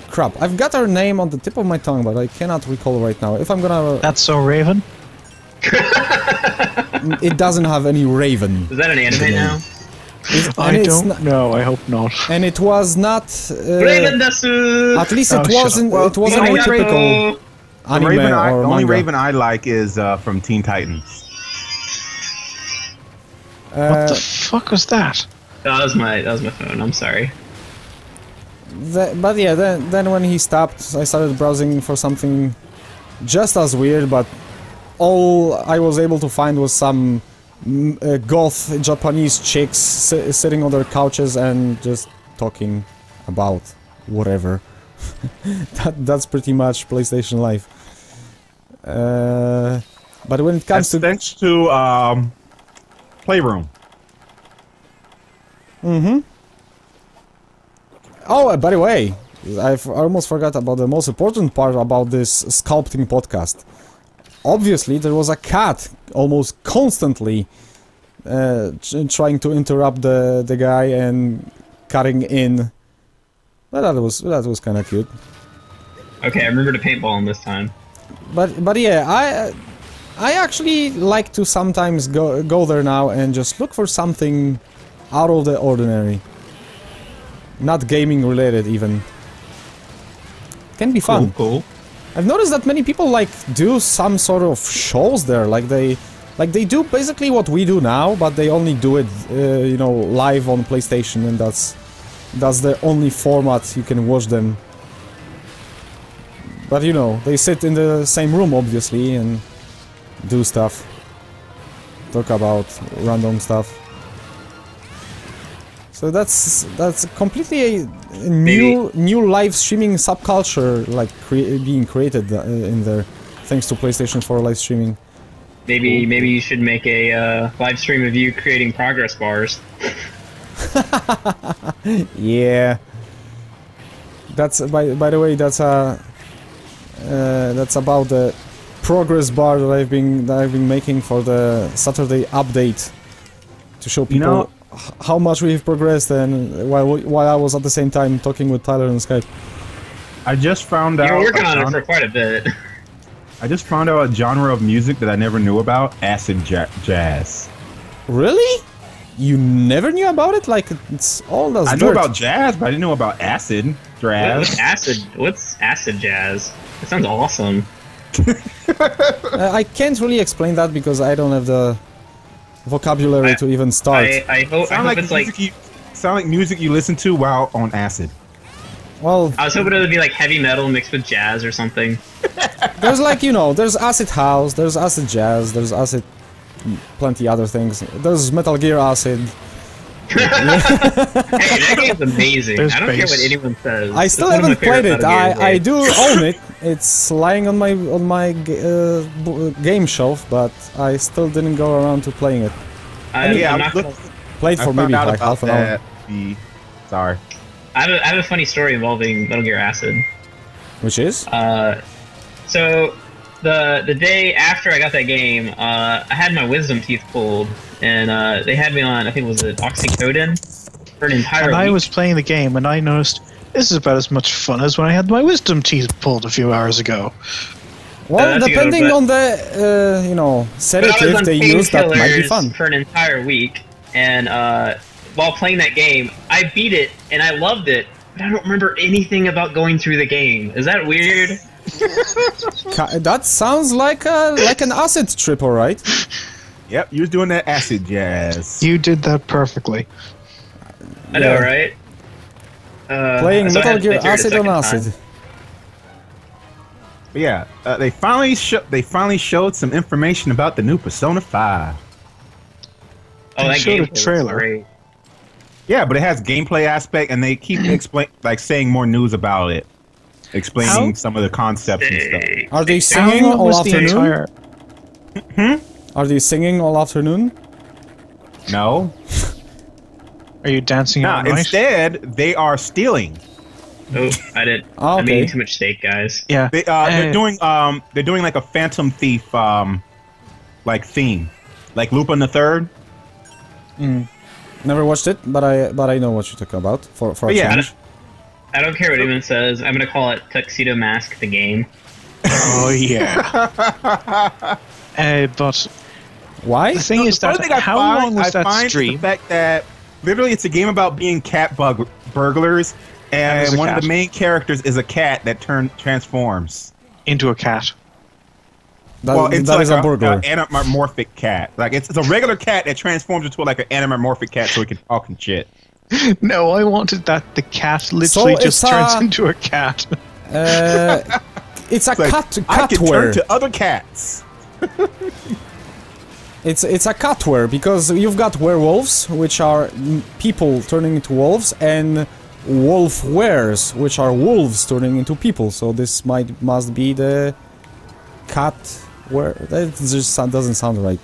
Crap, I've got her name on the tip of my tongue, but I cannot recall right now. If I'm gonna... That's so Raven? It doesn't have any Raven. Is that an anime now? I don't know, I hope not. And it was not... Raven Dasu! At least it wasn't a typical anime or manga. The only Raven I like is from Teen Titans. What the fuck was that? That was my phone, I'm sorry. But yeah, then when he stopped, I started browsing for something just as weird, but all I was able to find was some goth Japanese chicks sitting on their couches and just talking about whatever. That's pretty much PlayStation Live. But when it comes to... Thanks to Playroom. Mm-hmm. Oh, by the way, I've almost forgot about the most important part about this sculpting podcast. Obviously, there was a cat almost constantly trying to interrupt the guy and cutting in. But that was kind of cute. Okay, I remember to paintball him this time. But yeah, I actually like to sometimes go there now and just look for something out of the ordinary. Not gaming related even. Can be fun. Cool. I've noticed that many people like do some sort of shows there, like they do basically what we do now, but they only do it, you know, live on PlayStation, and that's the only format you can watch them. But you know, they sit in the same room obviously and do stuff, talk about random stuff. So that's completely a new live streaming subculture, like being created in there, thanks to PlayStation 4 live streaming. Maybe you should make a live stream of you creating progress bars. Yeah. That's by the way, that's about the progress bar that I've been making for the Saturday update to show people. You know, how much we've progressed, and while I was at the same time talking with Tyler on Skype. I just found out. You're working on it for quite a bit. I just found out a genre of music that I never knew about: acid jazz. Really? You never knew about it? Like it's all as I dirt. knew about jazz, but I didn't know about acid jazz. What's acid jazz? It sounds awesome. I can't really explain that because I don't have the vocabulary to even start. I hope it's like sound like music you listen to while on acid. Well, I was hoping it would be like heavy metal mixed with jazz or something. There's like, you know, there's acid house, there's acid jazz, there's acid plenty other things. There's Metal Gear Acid. Hey, that game's amazing. There's I don't care bass. what anyone says. I still It's one of my haven't played favorite it. Metal Gear I games. do own it. It's lying on my game shelf, but I still didn't go around to playing it. I'm not gonna- Played for maybe like half an hour. Sorry. I have a funny story involving Metal Gear Acid. Which is? So the day after I got that game, I had my wisdom teeth pulled, and they had me on, I think it was oxycodone for an entire And week. I was playing the game, and I noticed this is about as much fun as when I had my wisdom teeth pulled a few hours ago. Well, that's a good depending one, on the you know, But I was sedative on they use, that might be painkillers fun. for an entire week, and while playing that game, I beat it and I loved it, but I don't remember anything about going through the game. Is that weird? That sounds like an acid trip, all right. Yep, you was doing that acid jazz. You did that perfectly. I know, right? Playing so I Metal had to Gear play through it a Acid on second acid. time. But yeah, they finally showed some information about the new Persona 5. Oh, They that showed game a trailer. Great. Yeah, but it has gameplay aspect, and they keep saying more news about it, explaining some of the concepts and stuff. Are they How singing long all was the afternoon? entire... Are they singing all afternoon? No, Are you dancing all night? instead they are stealing. Oh, I did. Oh, I'm eating okay. too much steak, guys. Yeah. They're doing like a Phantom Thief like theme, like Lupin the Third. Never watched it, but I know what you're talking about. For a yeah, change. I don't care what anyone says. I'm gonna call it Tuxedo Mask the game. Oh, yeah. But Why? the thing is The funny that thing I how find- long was I that find is stream? the fact that literally it's a game about being burglars, as and a one of cat. the main characters is a cat that transforms. Into a cat. That is a burglar. Anamorphic cat. Like it's a regular cat that transforms into like an anamorphic cat so it can talk and shit. No, I wanted that the cat literally So just it's turns a- into a cat. It's a Like, I can catware. turn to other cats. It's a catware because you've got werewolves, which are people turning into wolves, and wolf wares, which are wolves turning into people. So this must be the cat where that just doesn't sound right.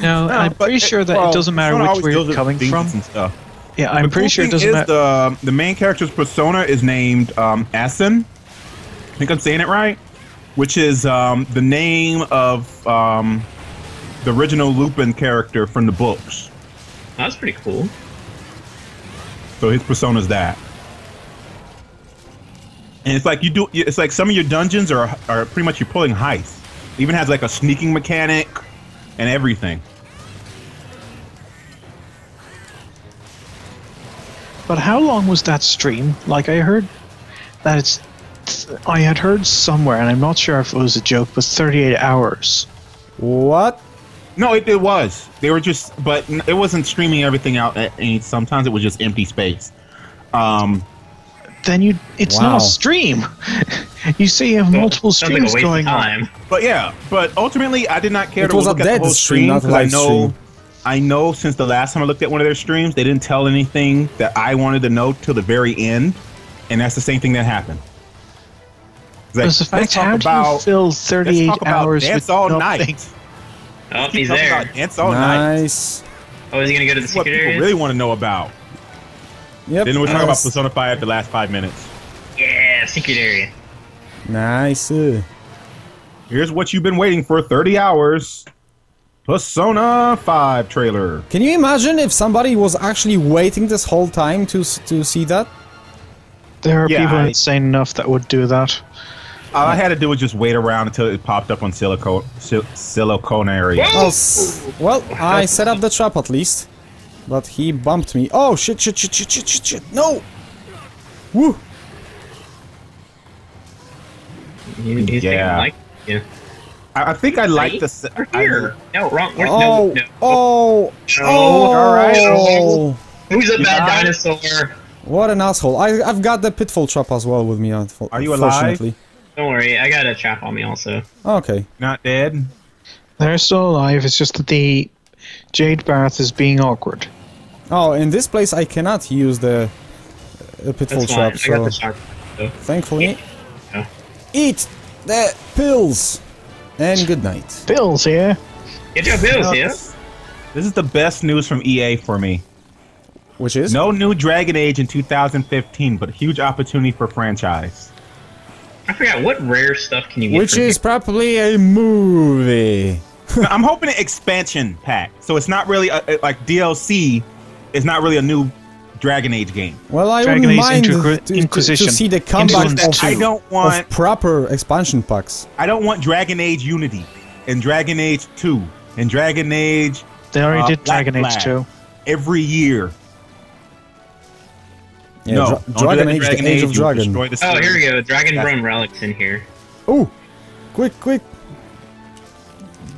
No, I'm pretty sure that it doesn't matter which way you're coming from. And stuff. Yeah, I'm The pretty cool sure it thing doesn't is matter. the main character's persona is named Asen. I think I'm saying it right, which is the name of the original Lupin character from the books. That's pretty cool. So his persona's that. And it's like it's like some of your dungeons are pretty much you're pulling heists. It even has like a sneaking mechanic and everything. But how long was that stream? Like, I heard that I had heard somewhere, and I'm not sure if it was a joke, but 38 hours. What? No, it was. They were just, but it wasn't streaming everything out. Sometimes it was just empty space. Then it's not Wow. a stream. You say you have multiple Sounds like a streams waste of going on. time. But yeah, but ultimately, I did not care It to was a look at the dead whole stream, stream not a because live stream. I know since the last time I looked at one of their streams, they didn't tell anything that I wanted to know till the very end, and that's the same thing that happened. It's like, Because the fact, let's talk how do you about- fill let's 38 talk about hours Dance with All nothing? Night. Oh, Keep he's talking there. about Dance All Night. Nice. Oh, is he gonna go to the That's what secret people areas? really want to know about. Yep. Then we're talking about nice. Persona 5 the last 5 minutes. Yeah, secret area. Nice. Here's what you've been waiting for 30 hours. Persona 5 trailer. Can you imagine if somebody was actually waiting this whole time to see that? There are people insane enough that would do that. All I had to do was just wait around until it popped up on Siliconary. Oh, well, I set up the trap at least. But he bumped me. Oh, shit. No! Woo! Yeah. I think I like the... Here. No, wrong. Oh, no. Oh! Alright. Who's a bad dinosaur? What an asshole. I've got the pitfall trap as well with me, Are you alive? Don't worry, I got a trap on me also. Okay. Not dead? They're still alive, it's just that the Jade Bath is being awkward. Oh, in this place I cannot use the pitfall trap, so... I got the trap, so. Thankfully... Yeah. Eat the pills! And good night. Pills, yeah? Get your pills, yeah? This is the best news from EA for me. Which is? No new Dragon Age in 2015, but a huge opportunity for franchise. I forgot, what rare stuff can you get? Which is probably a movie. I'm hoping an expansion pack, so it's not really like DLC. It's not really a new Dragon Age game. Well, I wouldn't mind to see the comeback of proper expansion packs. I don't want Dragon Age Unity and Dragon Age 2 and Dragon Age. They already did Dragon Age 2 every year. Yeah, no, Dragon Age, the Age of Dragon. Oh, here we go. Dragon Run relics in here. Oh, quick!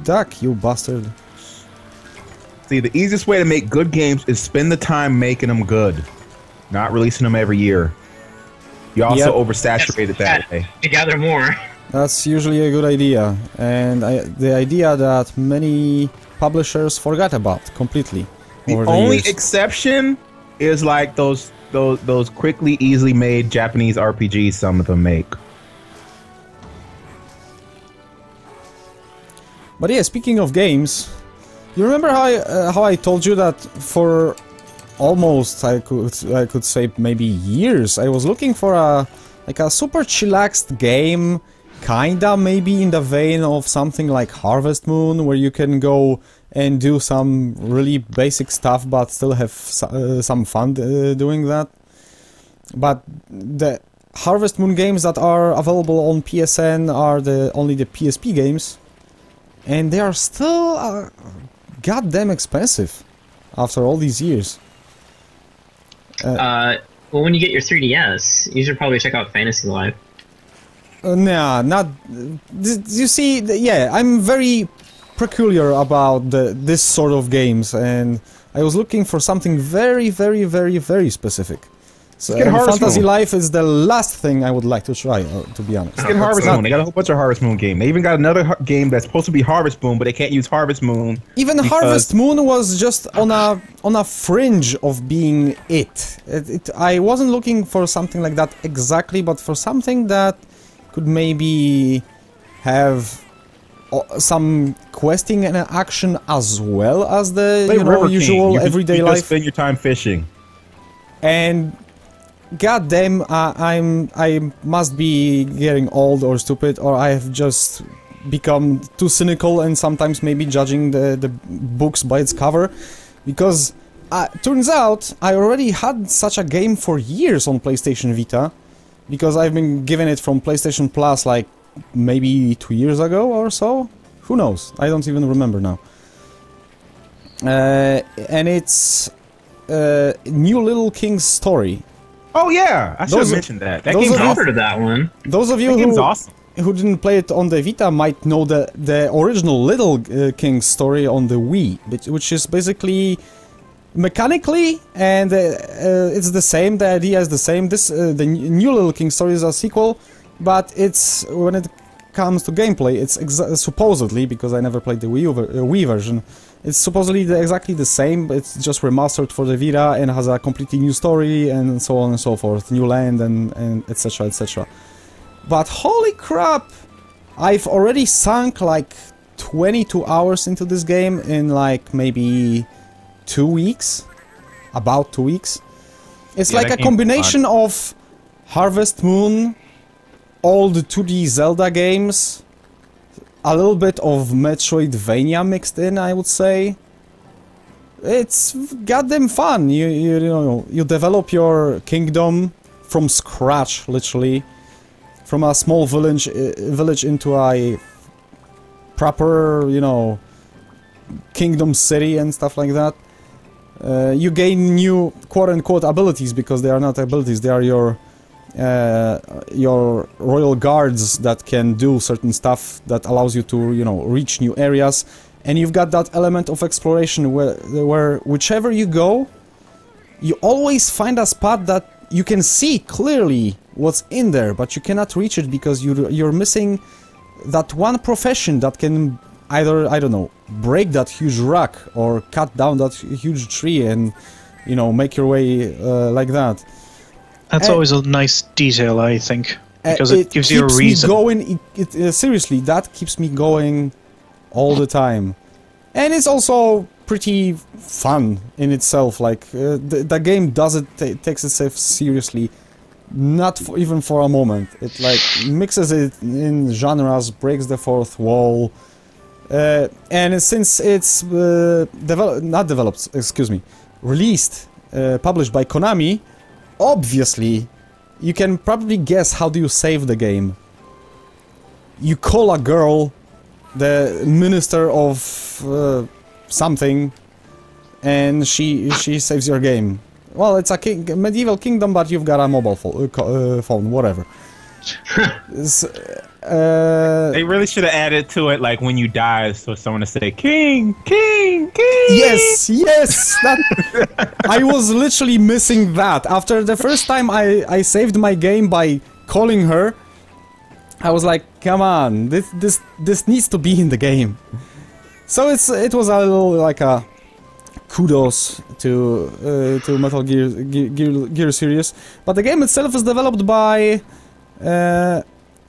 Duck, you bastard! See, the easiest way to make good games is spend the time making them good, not releasing them every year. You also oversaturate it that way. To gather more. That's usually a good idea, and the idea that many publishers forgot about completely. The only exception is like those quickly, easily made Japanese RPGs some of them make. But yeah, speaking of games, you remember how I told you that for almost I could say maybe years I was looking for a super chillaxed game, kinda maybe in the vein of something like Harvest Moon, where you can go and do some really basic stuff but still have some fun doing that. But the Harvest Moon games that are available on PSN are only the PSP games, and they are still goddamn expensive after all these years. Well, when you get your 3DS, you should probably check out Fantasy Life. Nah, not... You see, yeah, I'm very peculiar about this sort of games, and I was looking for something very, very, very, very specific. So Fantasy Life is the last thing I would like to try, to be honest. Let's get Harvest Moon. They got a whole bunch of Harvest Moon games. They even got another game that's supposed to be Harvest Moon, but they can't use Harvest Moon. Even Harvest Moon was just on a fringe of being it. I wasn't looking for something like that exactly, but for something that could maybe have some questing and action as well as the usual everyday life. Just spend your time fishing. And goddamn, I must be getting old or stupid, or I have just become too cynical and sometimes maybe judging the books by its cover, because turns out I already had such a game for years on PlayStation Vita, because I've been given it from PlayStation Plus like maybe 2 years ago or so. Who knows? I don't even remember now. And it's New Little King's Story. Oh yeah, I should have mentioned that. That game's awesome. Of that one. Those of you who didn't play it on the Vita might know the original Little King's Story on the Wii, which is basically mechanically, and it's the same. The idea is the same. The New Little King's Story is a sequel, but it's when it comes to gameplay, it's supposedly, because I never played the Wii version. It's supposedly exactly the same, but it's just remastered for the Vita and has a completely new story and so on and so forth, new land and etc, etc. But holy crap, I've already sunk like 22 hours into this game in like maybe 2 weeks, about 2 weeks. It's like a combination of Harvest Moon, old 2D Zelda games, a little bit of Metroidvania mixed in, I would say. It's goddamn fun. You know, you develop your kingdom from scratch, literally, from a small village into a proper, you know, kingdom city and stuff like that. You gain new quote-unquote abilities, because they are not abilities, they are your royal guards that can do certain stuff that allows you to, you know, reach new areas. And you've got that element of exploration where whichever you go, you always find a spot that you can see clearly what's in there, but you cannot reach it because you're missing that one profession that can either, I don't know, break that huge rock or cut down that huge tree and, you know, make your way like that. That's always a nice detail, I think, because it gives you a reason. Seriously, that keeps me going all the time. And it's also pretty fun in itself. Like, the game takes itself seriously, not even for a moment. It like mixes it in genres, breaks the fourth wall. And since it's released, published by Konami, obviously, you can probably guess how do you save the game. You call a girl, the minister of something, and she saves your game. Well, it's a medieval kingdom, but you've got a mobile phone, whatever. They really should have added to it, like when you die, so someone to say "King, King, King." Yes, yes. I was literally missing that. After the first time I saved my game by calling her, I was like, "Come on, this needs to be in the game." So it was a little like a kudos to Metal Gear series, but the game itself is developed by.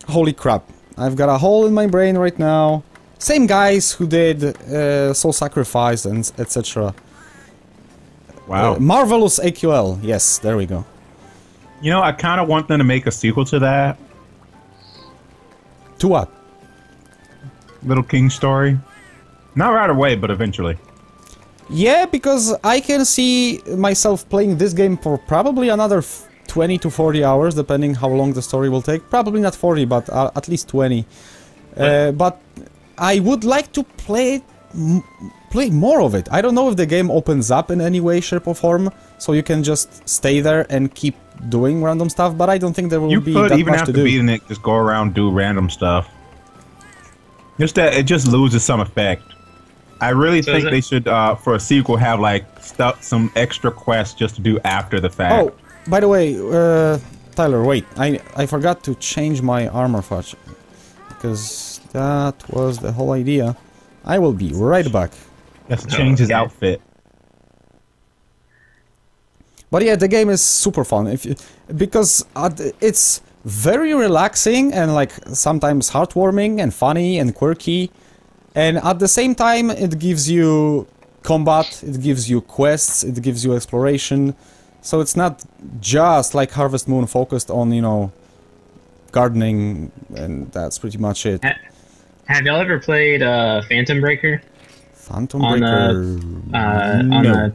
Holy crap, I've got a hole in my brain right now. Same guys who did Soul Sacrifice and etc. Wow. Marvelous AQL, yes, there we go. You know, I kind of want them to make a sequel to that. To what? Little King story. Not right away, but eventually. Yeah, because I can see myself playing this game for probably another 20 to 40 hours, depending how long the story will take. Probably not 40, but at least 20. But I would like to play more of it. I don't know if the game opens up in any way, shape, or form, so you can just stay there and keep doing random stuff, but I don't think there will be that much to do. You could, even after beating it, just go around, do random stuff. Just that it just loses some effect. I really think they should, for a sequel, have like some extra quests just to do after the fact. Oh, by the way, Tyler, wait. I forgot to change my armor fudge, because that was the whole idea. I will be right back. He has to change his outfit. But yeah, the game is super fun because it's very relaxing and like sometimes heartwarming and funny and quirky, and at the same time it gives you combat, it gives you quests, it gives you exploration. So it's not just like Harvest Moon focused on, you know, gardening, and that's pretty much it. Have y'all ever played Phantom Breaker? Phantom Breaker? No.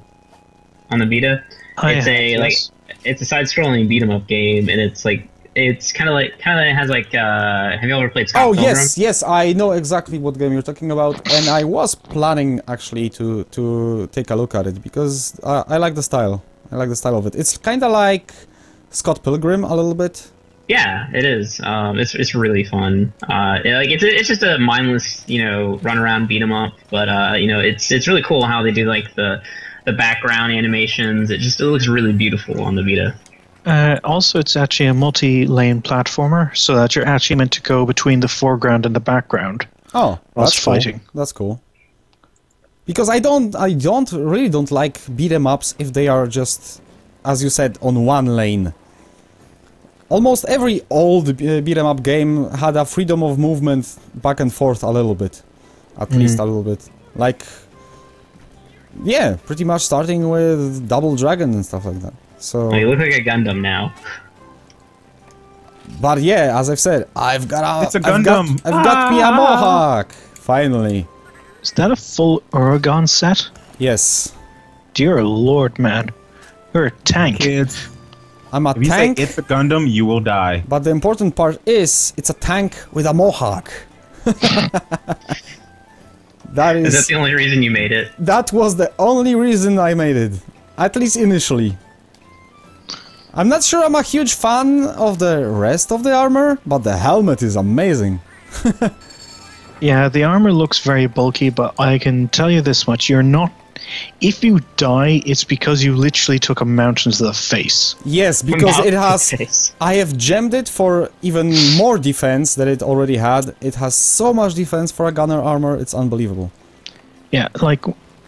On the Vita? It's a side-scrolling beat-em-up game, and it's like kind of has like have you ever played Scott Oh Pilgrim? yes, I know exactly what game you're talking about, and I was planning actually to take a look at it because I like the style. I like the style of it. It's kind of like Scott Pilgrim a little bit. Yeah, it is. It's really fun. It's just a mindless, you know, run around beat 'em up. But you know, it's really cool how they do like the background animations. It looks really beautiful on the Vita. Also, it's actually a multi-lane platformer, so that you're actually meant to go between the foreground and the background. Oh, that's fighting. Cool. That's cool. Because I really don't like beat 'em ups if they are just, as you said, on one lane. Almost every old beat 'em up game had a freedom of movement back and forth a little bit, at least a little bit. Like, yeah, pretty much starting with Double Dragon and stuff like that. So you look like a Gundam now. But yeah, as I've said, I've got It's a Gundam. I've got me a Mohawk. Finally. Is that a full Uragan set? Yes. Dear Lord, man. You're a tank. Kids, I'm a if you tank. say it's a Gundam, you will die. But the important part is, it's a tank with a Mohawk. That Is that the only reason you made it? That was the only reason I made it. At least initially. I'm not sure I'm a huge fan of the rest of the armor, but the helmet is amazing. Yeah, the armor looks very bulky, but I can tell you this much, you're not... If you die, it's because you literally took a mountain to the face. Yes, because it has... I have gemmed it for even more defense than it already had. It has so much defense for a gunner armor, it's unbelievable. Yeah, like,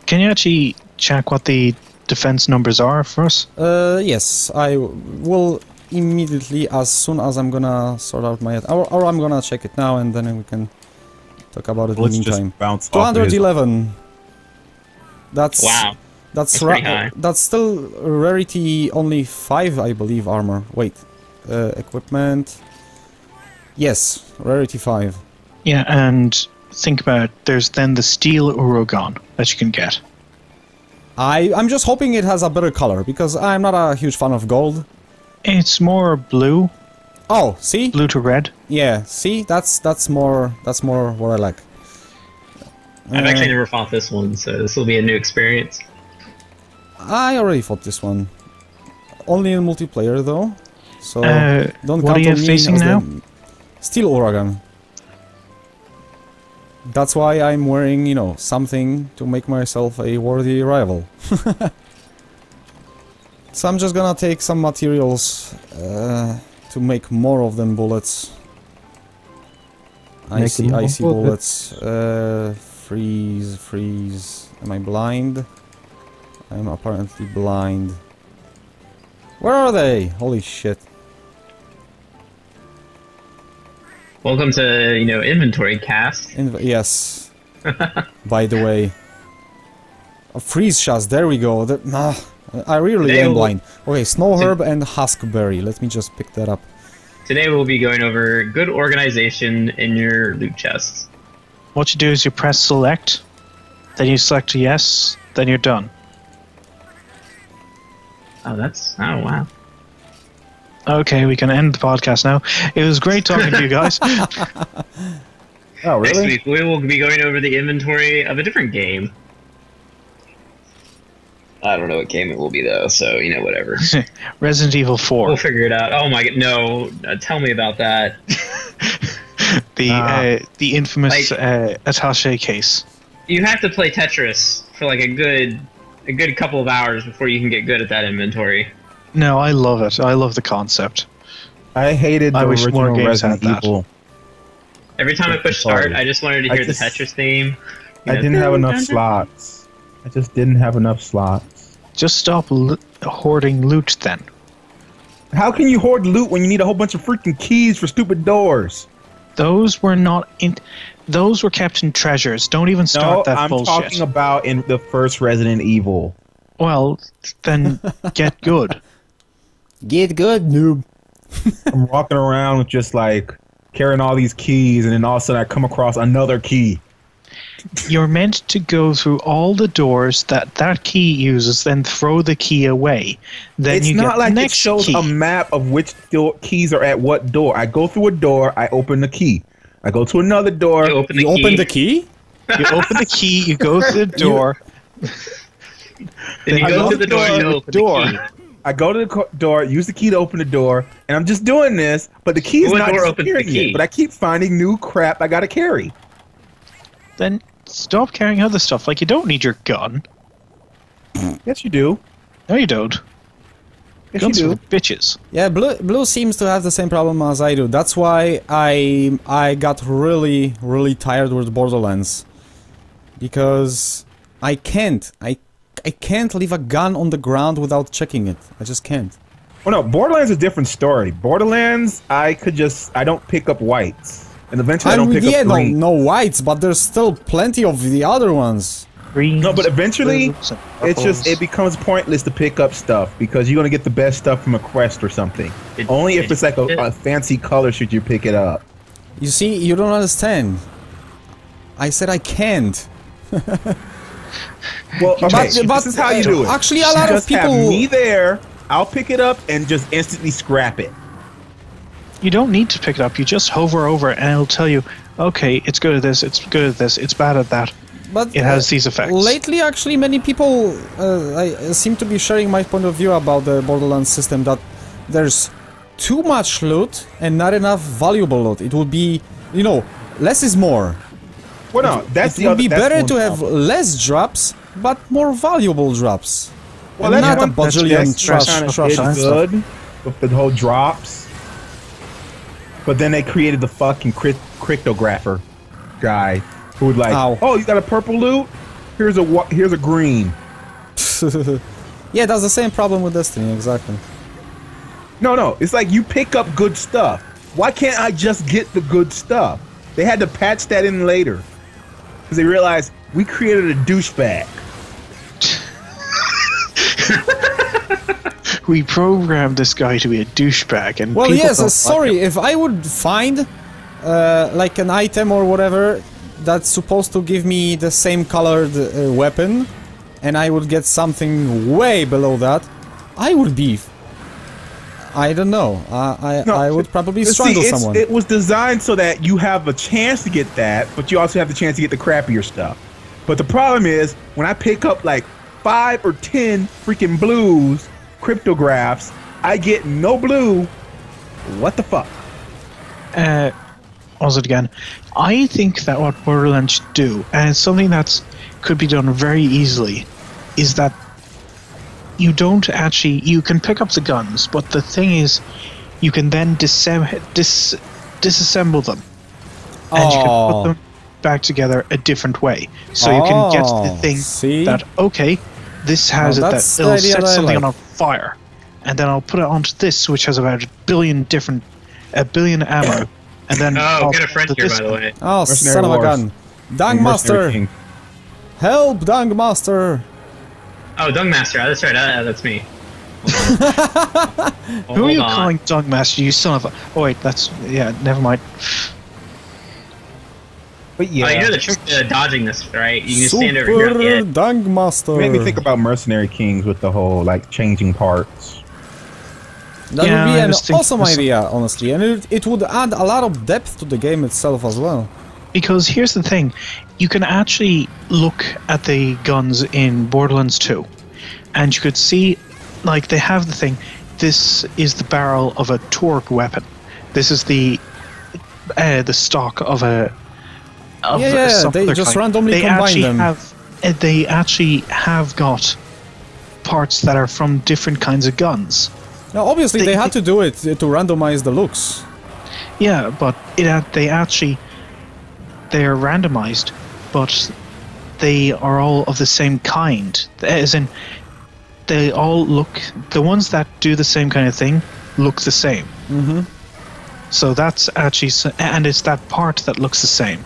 can you actually check what the defense numbers are for us? Yes, I will immediately as soon as I'm gonna sort out my... Or I'm gonna check it now and then we can talk about it in the meantime. Just bounce 211. That's Wow. That's pretty high. That's still rarity only 5, I believe, armor. Wait, equipment. Yes, rarity 5. Yeah, and think about it, there's then the steel Uragan that you can get. I'm just hoping it has a better color because I'm not a huge fan of gold. It's more blue. Oh, see? Blue to red. Yeah, see? That's more what I like. I've actually never fought this one, so this will be a new experience. I already fought this one. Only in multiplayer though. So don't what count are you on me facing as now? the Steel Uragan. That's why I'm wearing, you know, something to make myself a worthy rival. So I'm just gonna take some materials to make more of them bullets. Icy bullets. Freeze. Am I blind? I'm apparently blind. Where are they? Holy shit. Welcome to, inventory cast. Yes. By the way. Freeze shots, there we go. I really am blind. Okay, Snow Herb and Huskberry. Let me just pick that up. Today we'll be going over good organization in your loot chests. What you do is you press select, then you select yes, then you're done. Oh, wow. Okay, we can end the podcast now. It was great talking to you guys. Oh, really? Next week we will be going over the inventory of a different game. I don't know what game it will be though, so whatever. Resident Evil 4. We'll figure it out. Oh my god, no! Tell me about that. The infamous attaché case. You have to play Tetris for like a good couple of hours before you can get good at that inventory. No, I love it. I love the concept. I hated the original Resident Evil. Every time I push start, I just wanted to hear the Tetris theme. I didn't have enough slots. I just didn't have enough slots. Just stop hoarding loot then. How can you hoard loot when you need a whole bunch of freaking keys for stupid doors? Those were not in... Those were kept in treasures. Don't even start that bullshit. I'm talking about in the first Resident Evil. Well, then get good. Get good, noob. I'm walking around with just like carrying all these keys, and then all of a sudden I come across another key. You're meant to go through all the doors that key uses, then throw the key away. Then it's you not get like the next it shows key. a map of which keys are at what door. I go through a door, I open the key. I go to another door. You open the key? You open the key, you go to the door. Then you go to the door, you open the key. I go to the door, use the key to open the door, and I'm just doing this, but the key is not disappearing yet. But I keep finding new crap I gotta carry. Then stop carrying other stuff. Like, you don't need your gun. Yes, you do. No, you don't. Yes, Guns you do. are bitches. Yeah, Blue seems to have the same problem as I do. That's why I got really, really tired with Borderlands. Because I can't leave a gun on the ground without checking it. I just can't. Oh no, Borderlands is a different story. Borderlands, I don't pick up whites. And eventually I don't pick up green. No whites, but there's still plenty of the other ones. greens. No, but eventually, blues, and it becomes pointless to pick up stuff because you're gonna get the best stuff from a quest or something. Only if it's like a fancy color should you pick it up. You see, you don't understand. I said I can't. Well, okay, but this is how you do it. Actually, a lot of people. Have me there. I'll pick it up and just instantly scrap it. You don't need to pick it up. You just hover over it and it'll tell you, okay, it's good at this, it's good at this, it's bad at that. But it has these effects. Lately, actually, many people seem to be sharing my point of view about the Borderlands system, that there's too much loot and not enough valuable loot. It would be, you know, less is more. Well, no, that's it would be better to have less drops, but more valuable drops. Well, that's not a one bajillion trash good with the whole drops. But then they created the fucking cryptographer guy who would like, oh, you got a purple loot? Here's a green. Yeah, that's the same problem with Destiny, exactly. No, it's like you pick up good stuff. Why can't I just get the good stuff? They had to patch that in later because they realized we created a douchebag. We programmed this guy to be a douchebag, and well, yes. Sorry, if I would find like an item or whatever that's supposed to give me the same colored weapon, and I would get something way below that, I would be. I don't know. I would probably strangle someone. It was designed so that you have a chance to get that, but you also have the chance to get the crappier stuff. But the problem is, when I pick up like 5 or 10 freaking blues, cryptographs, I get no blue. What the fuck? Was it again? I think that what Borderlands should do, and it's something that could be done very easily, is that you don't actually, you can pick up the guns, but the thing is, you can then disassemble them, and you can put them back together a different way. So you can get the thing that, okay, this has it that it'll set something on fire, and then I'll put it onto this, which has about a billion ammo, and then I'll get a friend here, by the way. Oh, son of a gun! Dungmaster! Help, Dungmaster! Oh, Dungmaster, that's right, that's me. Who are you calling Dungmaster, you son of a... Oh wait, that's... yeah, never mind. But yeah. Oh, you know the trick to dodging this, right? You can stand over here on the edge. Dungmaster! Made me think about Mercenary Kings with the whole, like, changing parts. That would be an awesome idea, honestly, and it would add a lot of depth to the game itself as well. Because here's the thing, you can actually look at the guns in Borderlands 2, and you could see, like, they have the thing, this is the barrel of a Torque weapon, this is the stock of a... they just randomly combine them. They actually have got parts that are from different kinds of guns. Now, obviously, they had to do it to randomize the looks. Yeah, but they're randomized, but they are all of the same kind. As in, they all look... the ones that do the same kind of thing look the same. Mm-hmm. So that's actually... and it's that part that looks the same.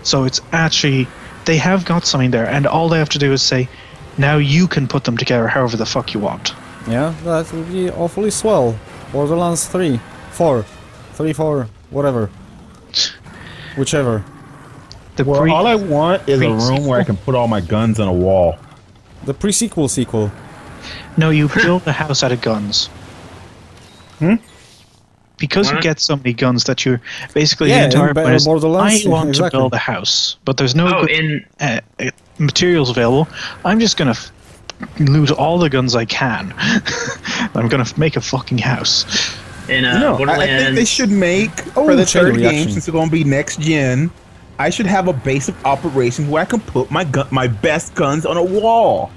So it's actually... they have got something there, and all they have to do is say, now you can put them together however the fuck you want. Yeah, that would be awfully swell. Borderlands 3, 4, 3, 4, whatever. Whichever. Well, all I want is a room where I can put all my guns on a wall. The pre-sequel sequel. No, you build a house out of guns. Because you get so many guns that you're basically the entire point is, I want to build a house, but there's no materials available. I'm just gonna loot all the guns I can. I'm gonna make a fucking house. I think they should make for the third game, since it's gonna be next gen. I should have a base of operations where I can put my best guns on a wall,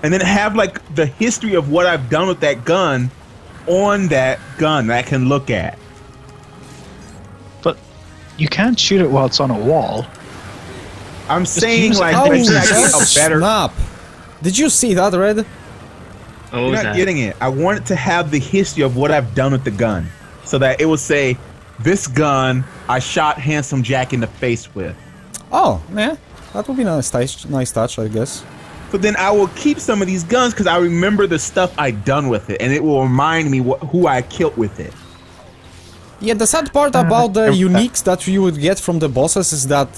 and then have like the history of what I've done with that gun on that gun that I can look at. But you can't shoot it while it's on a wall. I'm saying like a better. Snap. Did you see that, Red? You're not getting it. I want it to have the history of what I've done with the gun, so that it will say, "This gun I shot Handsome Jack in the face with." Oh, yeah. That would be a nice touch, I guess. So then I will keep some of these guns because I remember the stuff I've done with it, and it will remind me who I killed with it. Yeah, the sad part about the uniques that you would get from the bosses is that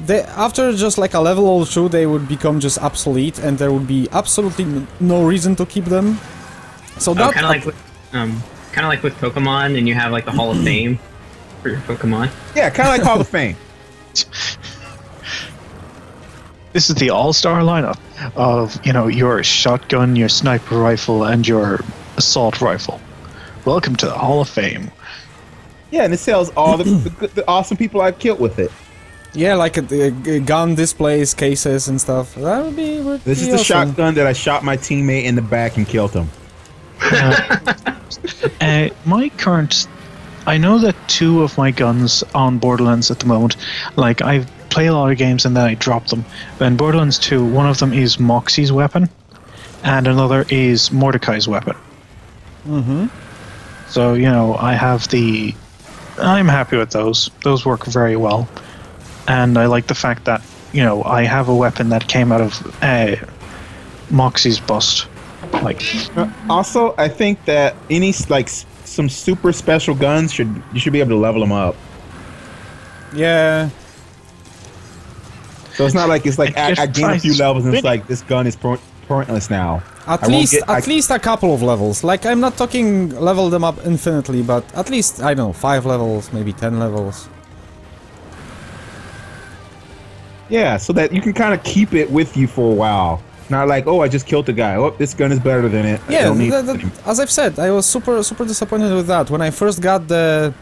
after just like a level or two, they would become just obsolete, and there would be absolutely no reason to keep them. So that kind of like with Pokemon, and you have like the Hall of Fame for your Pokemon. Yeah, kind of like Hall of Fame. This is the all-star lineup of, you know, your shotgun, your sniper rifle, and your assault rifle. Welcome to the Hall of Fame. Yeah, and it sells all the awesome people I've killed with it. Yeah, like a gun displays, cases, and stuff. That would be. This is the shotgun that I shot my teammate in the back and killed him. My current, I know that 2 of my guns on Borderlands at the moment, like I play a lot of games and then I drop them. But in Borderlands 2, one of them is Moxie's weapon, and another is Mordecai's weapon. Mm-hmm. So, you know, I have the... I'm happy with those. Those work very well. And I like the fact that, you know, I have a weapon that came out of Moxie's bust. Like, also, I think that any some super special guns you should be able to level them up. Yeah. So it's not like it's like I gain a few levels and it's like this gun is pointless now. At least a couple of levels. Like, I'm not talking level them up infinitely, but at least, I don't know, 5 levels, maybe 10 levels. Yeah, so that you can kind of keep it with you for a while. Not like, oh, I just killed the guy. Oh, this gun is better than it. Yeah, as I've said, I was super disappointed with that. When I first got the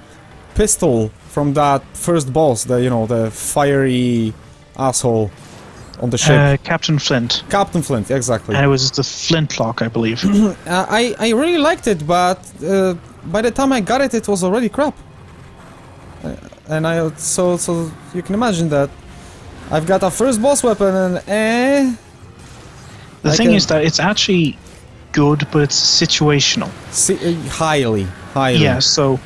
pistol from that first boss, the fiery asshole on the ship. Captain Flint. Captain Flint, exactly. And it was the flintlock, I believe. I really liked it, but by the time I got it, it was already crap. And so you can imagine that I've got a first boss weapon and The thing is that it's actually good, but it's situational. Highly. Yeah, so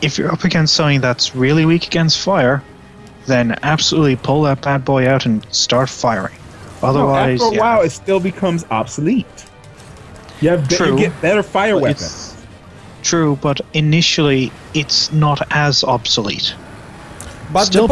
if you're up against something that's really weak against fire, then absolutely pull that bad boy out and start firing. Otherwise, after a while, it still becomes obsolete. You get better fire weapons. True, but initially, it's not as obsolete. But the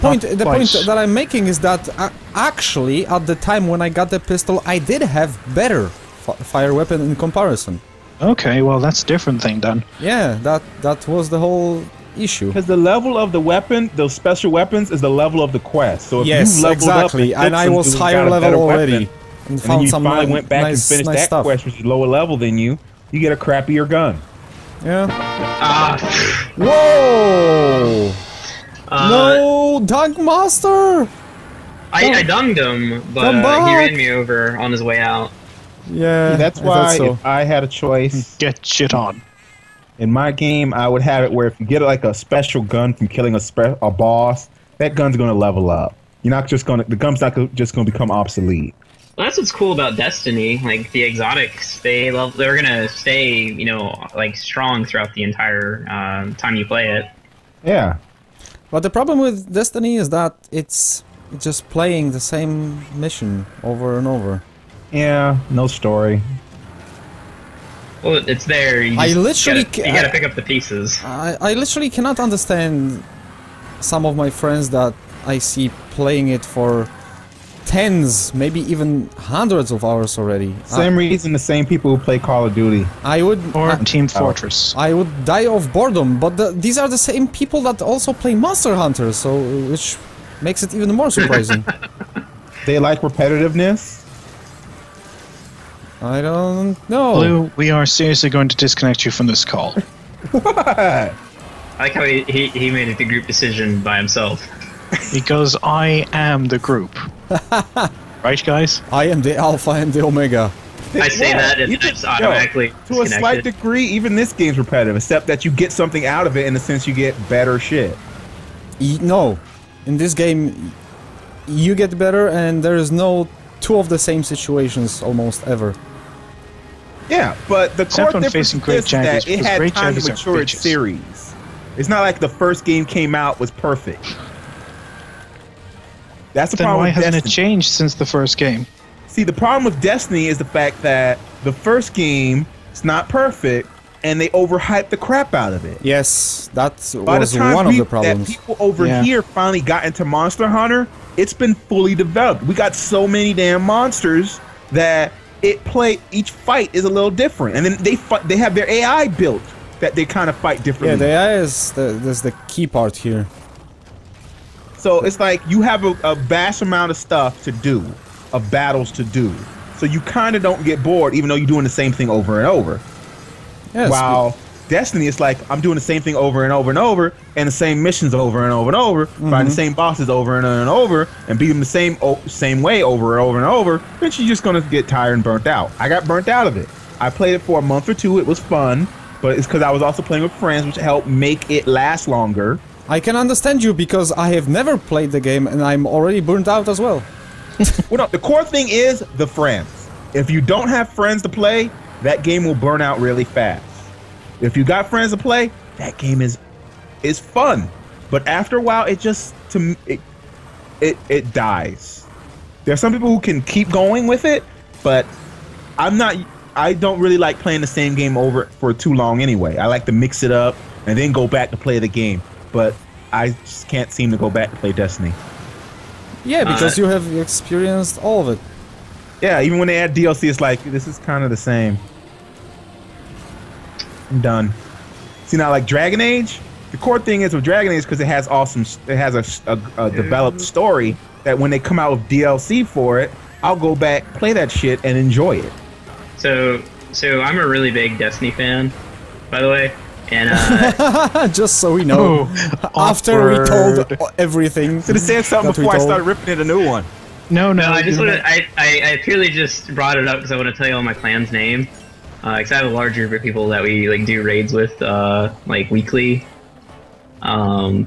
point that I'm making is that actually, at the time when I got the pistol, I did have better fire weapon in comparison. Okay, well that's a different thing then. Yeah, that was the whole issue. Because the level of the weapon, those special weapons, is the level of the quest. So if you leveled exactly, up and I was higher level already, and then you finally went back and finished that quest, which is lower level than you get a crappier gun. Yeah. Whoa! No, Dunk Master! I dunged him, but he ran me over on his way out. Yeah, that's why if I had a choice, get shit on. In my game, I would have it where if you get like a special gun from killing a boss, that gun's going to level up. You're not just the gun's not just going to become obsolete. Well, that's what's cool about Destiny. Like the exotics, they're gonna stay, like strong throughout the entire time you play it. Yeah. But the problem with Destiny is that it's just playing the same mission over and over. Yeah, no story. Well, it's there. You gotta pick up the pieces. I literally cannot understand some of my friends that I see playing it for tens, maybe even hundreds of hours already. Same reason the same people who play Call of Duty. Or Team Fortress. I would die of boredom, but these are the same people that also play Monster Hunter, so which makes it even more surprising. They like repetitiveness? I don't know. Blue, we are seriously going to disconnect you from this call. What? I like how he made the group decision by himself. Because I am the group. Right, guys? I am the Alpha and the Omega. I say that and it's automatically to a slight degree, even this game's repetitive, except that you get something out of it in the sense you get better shit. No. In this game, you get better and there is no two of the same situations almost ever. Yeah, but the core difference is that it had time to mature its series. It's not like the first game came out was perfect. That's the Then problem why with hasn't Destiny. it changed since the first game? See, the problem with Destiny is the fact that the first game is not perfect, and they overhyped the crap out of it. Yes, that By was the time one of the problems. that people over Yeah. here finally got into Monster Hunter, it's been fully developed. We got so many damn monsters that each fight is a little different, and then they have their AI built that they kind of fight differently. Yeah, the AI is the key part here. So it's like you have a vast amount of stuff to do, of battles to do. So you kind of don't get bored, even though you're doing the same thing over and over. Yes, While Destiny, it's like I'm doing the same thing over and over and over, and the same missions over and over and over, fighting the same bosses over and over, and beat them the same way over and over and over. Then you're just gonna get tired and burnt out. I got burnt out of it. I played it for a month or two. It was fun, but it's because I was also playing with friends, which helped make it last longer. I can understand you because I have never played the game and I'm already burnt out as well. Well, no, the core thing is the friends. If you don't have friends to play, that game will burn out really fast. If you got friends to play, that game is fun. But after a while, it dies. There are some people who can keep going with it, but I don't really like playing the same game over for too long anyway. I like to mix it up and then go back to play the game. But I just can't seem to go back to play Destiny. Yeah, because you have experienced all of it. Yeah, even when they add DLC, it's like, this is kind of the same. I'm done. See, now, like Dragon Age, the core thing is with Dragon Age, because it has a developed story, that when they come out with DLC for it, I'll go back, play that shit, and enjoy it. So I'm a really big Destiny fan, by the way. And just so we know, after we told everything, should have said something before I started ripping it a new one. No, I just want to. I purely just brought it up because I want to tell you all my clan's name. Because I have a large group of people that we like do raids with, like weekly. So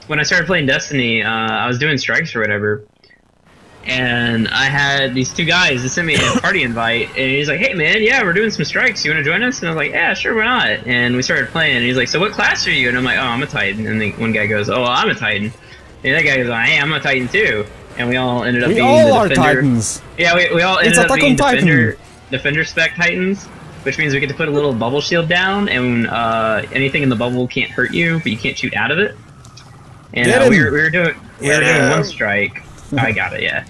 when I started playing Destiny, I was doing strikes or whatever. And I had these two guys that sent me a party invite, and he's like, "Hey man, yeah, we're doing some strikes. You want to join us?" And I was like, "Yeah, sure, why not?" And we started playing. And he's like, "So what class are you?" And I'm like, "Oh, I'm a Titan." And then one guy goes, "Oh, well, I'm a Titan." And that guy goes, "Hey, I'm a Titan too." And we all ended up being all the are defender. Titans. Yeah, we all ended up being Titan. defender spec Titans, which means we get to put a little bubble shield down, and anything in the bubble can't hurt you, but you can't shoot out of it. And we were doing one strike. I got it, yeah.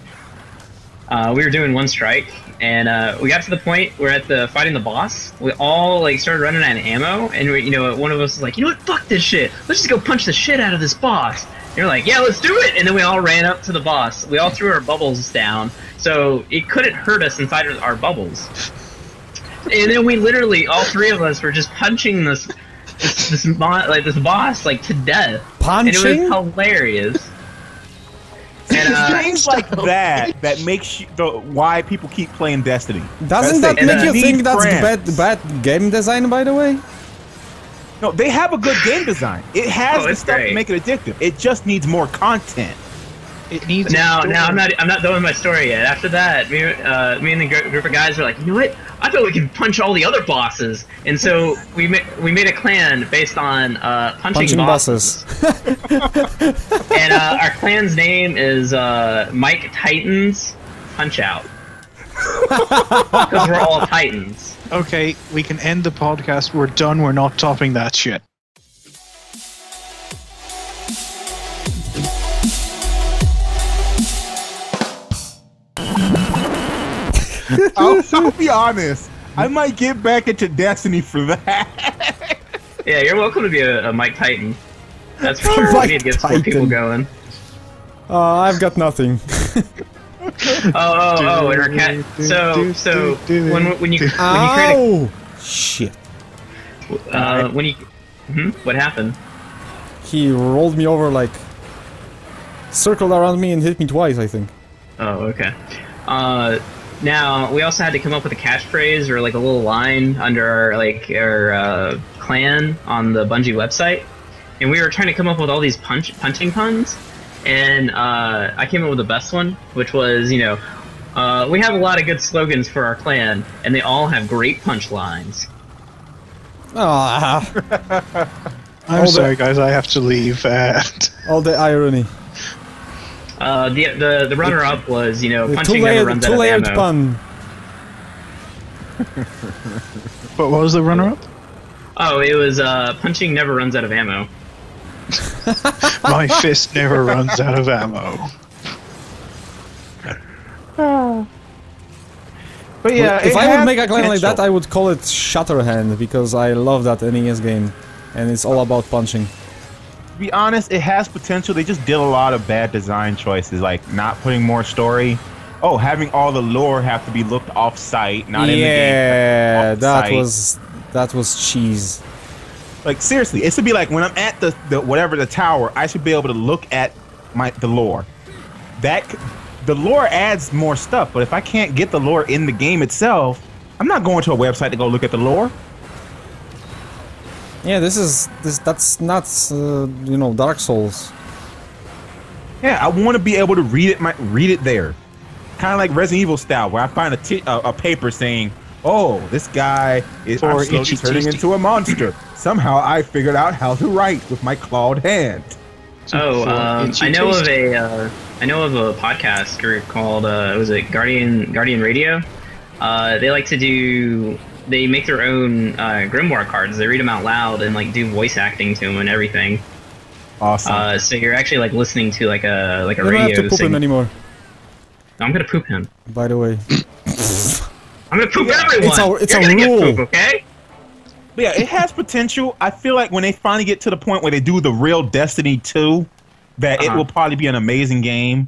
We were doing one strike, and we got to the point where at the fighting the boss, we all like started running out of ammo, and one of us was like, "You know what? Fuck this shit. Let's just go punch the shit out of this boss." And you're like, "Yeah, let's do it!" And then we all ran up to the boss. We all threw our bubbles down, so it couldn't hurt us inside of our bubbles. And then we literally, all three of us, were just punching this boss like to death. Punching? And it was hilarious. And, things like that makes why people keep playing Destiny. Doesn't that make you think that's bad game design, by the way? No, they have a good game design. It has the stuff to make it addictive. It just needs more content. It needs. Now I'm not done with my story yet. After that, me and the group of guys were like, "You know what? I bet we can punch all the other bosses." And so we made a clan based on punching bosses. And our clan's name is Mike Titans Punch Out, because we're all Titans. Okay, we can end the podcast. We're done. We're not topping that shit. I'll be honest. I might get back into Destiny for that. Yeah, you're welcome to be a Mike Titan. That's for sure. We need to get some more people going. I've got nothing. And our cat. So when you create a shit. What happened? He rolled me over, like circled around me and hit me twice, I think. Oh, okay. Now we also had to come up with a catchphrase or like a little line under our clan on the Bungie website, and we were trying to come up with all these punching puns. And I came up with the best one, which was, we have a lot of good slogans for our clan, and they all have great punchlines. I'm sorry, guys, I have to leave. All the irony. The runner-up was, you know, The punching never runs out of two-layered ammo. pun. But what was the runner-up? Oh, it was punching never runs out of ammo. My fist never runs out of ammo. But yeah, if I would make a claim like that, I would call it Shatterhand, because I love that NES game, and it's all about punching. To be honest, it has potential. They just did a lot of bad design choices, like not putting more story. Oh, having all the lore have to be looked off-site, not in the game. Yeah, Off-site. that was cheese. Like seriously, it should be like when I'm at the whatever the tower, I should be able to look at the lore. The lore adds more stuff, but if I can't get the lore in the game itself, I'm not going to a website to go look at the lore. Yeah, that's not you know, Dark Souls. Yeah, I want to be able to read it there, kind of like Resident Evil style, where I find a paper saying, "Oh, this guy is slowly turning into a monster." Somehow, I figured out how to write with my clawed hand. Oh, I know of a podcast group called was it Guardian Radio? They like to they make their own Grimoire cards. They read them out loud and like do voice acting to them and everything. Awesome. So you're actually like listening to like a radio. You don't have to poop him anymore. I'm gonna poop him. By the way. I'm gonna poop everyone. It's you're a gonna rule. get poop, okay? But yeah, it has potential. I feel like when they finally get to the point where they do the real Destiny 2, that it will probably be an amazing game.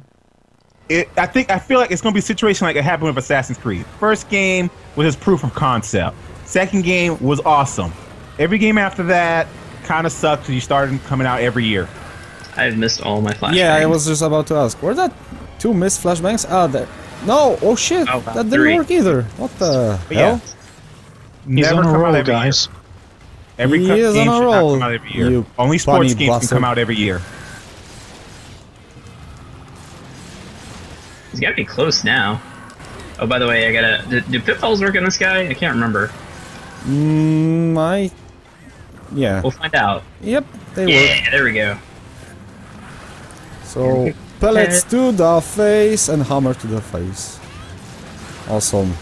I feel like it's gonna be a situation like it happened with Assassin's Creed. First game was just proof of concept. Second game was awesome. Every game after that kind of sucked because you started coming out every year. I've missed all my flashbangs. Yeah, I was just about to ask. Were that 2 missed flashbangs? Ah, there. No! Oh shit! Oh, that didn't 3. work either. What the But hell? He's Never on a come out roll, every guys. year. Every He game is on should a not roll, come out every year. you Only sports bunny games bastard. can come out every year. He's gotta be close now. Oh, by the way, I gotta. Do pitfalls work on this guy? I can't remember. Yeah. We'll find out. Yep, they work. Yeah, there we go. So, pellets to the face and hammer to the face. Awesome.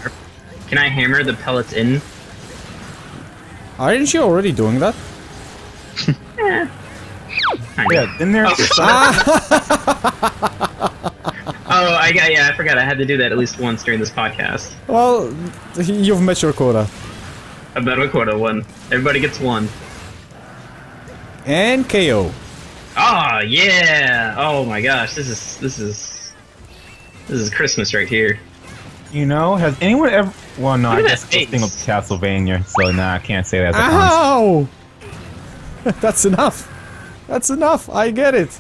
Can I hammer the pellets in? Aren't you already doing that? Yeah, in there. Oh, I forgot. I had to do that at least once during this podcast. Well, you've met your quota. I bet a quota one. Everybody gets one. And KO. Oh yeah! Oh my gosh, this is Christmas right here. You know, has anyone ever? Well, no, I Look at guess that it's thing of face. Castlevania, so nah, I can't say that. As a Ow! That's enough. That's enough. I get it.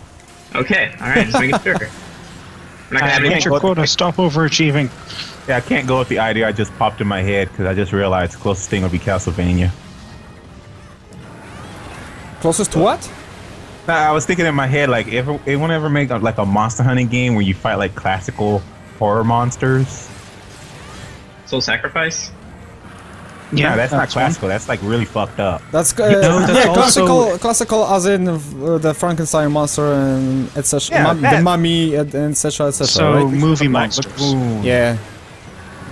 Okay, alright, just making sure. We're not gonna have any Get your quota, stop overachieving. Yeah, I can't go with the idea I just popped in my head because I just realized the closest thing would be Castlevania. Closest to what? Nah, I was thinking in my head, like, if anyone ever make like a monster hunting game where you fight like classical horror monsters? Soul Sacrifice? Yeah, that's not classical. That's like really fucked up. That's that's yeah, also- classical as in the Frankenstein monster and etc. Yeah, the mummy and etc. etc. So, right? movie monsters. Boom. Yeah,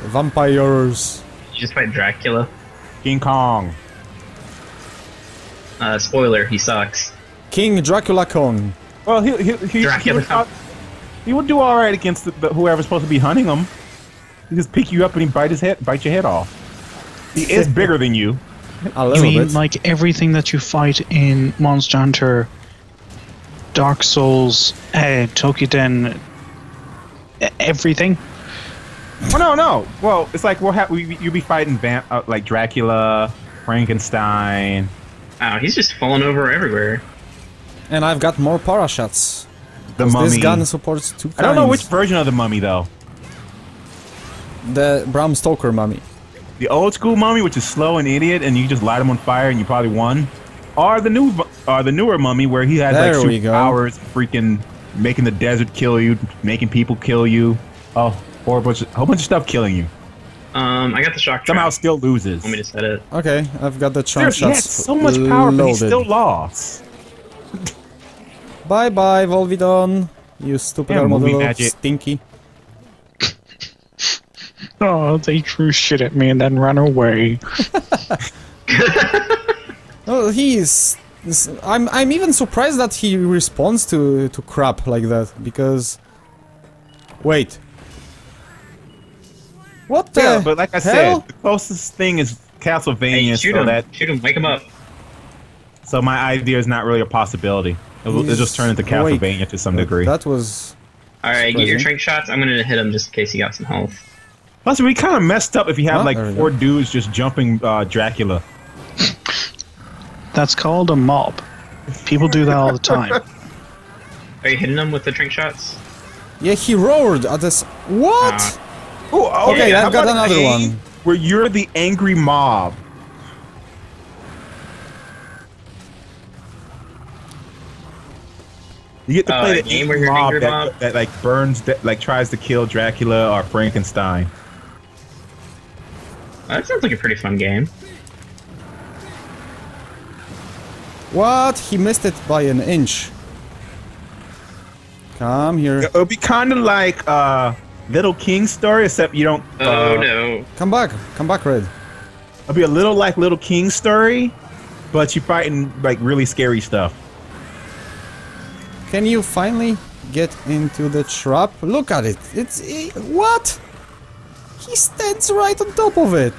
vampires. You just fight Dracula. King Kong. Spoiler, he sucks. King Dracula Kong. Well, he Dracula. he would do all right against whoever's supposed to be hunting him. He just pick you up and he bite your head off. He is bigger than you. A You little mean bit. like everything that you fight in Monster Hunter, Dark Souls, Tokiden, everything? Oh no. Well, it's like you'll be fighting like Dracula, Frankenstein. Oh, he's just falling over everywhere. And I've got more para shots. The mummy. This gun supports 2 kinds. I don't know which version of the mummy though. The Bram Stoker mummy. The old school mummy, which is slow and idiot, and you just light him on fire and you probably won, or the newer mummy where he has There like we super go. powers, freaking making the desert kill you, making people kill you, a whole bunch of stuff killing you. I got the shock trap. Somehow still loses. Want me to set it? Okay, I've got the trunk Seriously, he had shots so much power, but he loaded. still lost. Bye bye, Volvidon. You stupid Yeah, movie armadillo, magic. stinky. Oh, they threw shit at me and then ran away. Oh, I'm even surprised that he responds to crap like that, because... Wait. What the Yeah, but like I hell? said, the closest thing is Castlevania, Hey, shoot so him! that Shoot him! Wake him up! so my idea is not really a possibility. It'll just turn into Wait. Castlevania to some degree. That was... All right, get your Surprising. trank shots. I'm gonna hit him just in case he got some health. Plus, we kind of messed up if you have Oh, like there we 4 dudes just jumping Dracula. That's called a mob. People do that all the time. Are you hitting him with the trank shots? Yeah, he roared at this... What? Oh, Okay, how I've got about a another game one. where you're the angry mob. You get to Oh, play a the game where angry you're an mob angry that, mob? that like burns, that like tries to kill Dracula or Frankenstein. That sounds like a pretty fun game. What? He missed it by an inch. Come here. It would be kind of like Little King story, except you don't. Oh no! Come back, Red. It'll be a little like Little King story, but you're fighting like really scary stuff. Can you finally get into the trap? Look at it. What? He stands right on top of it.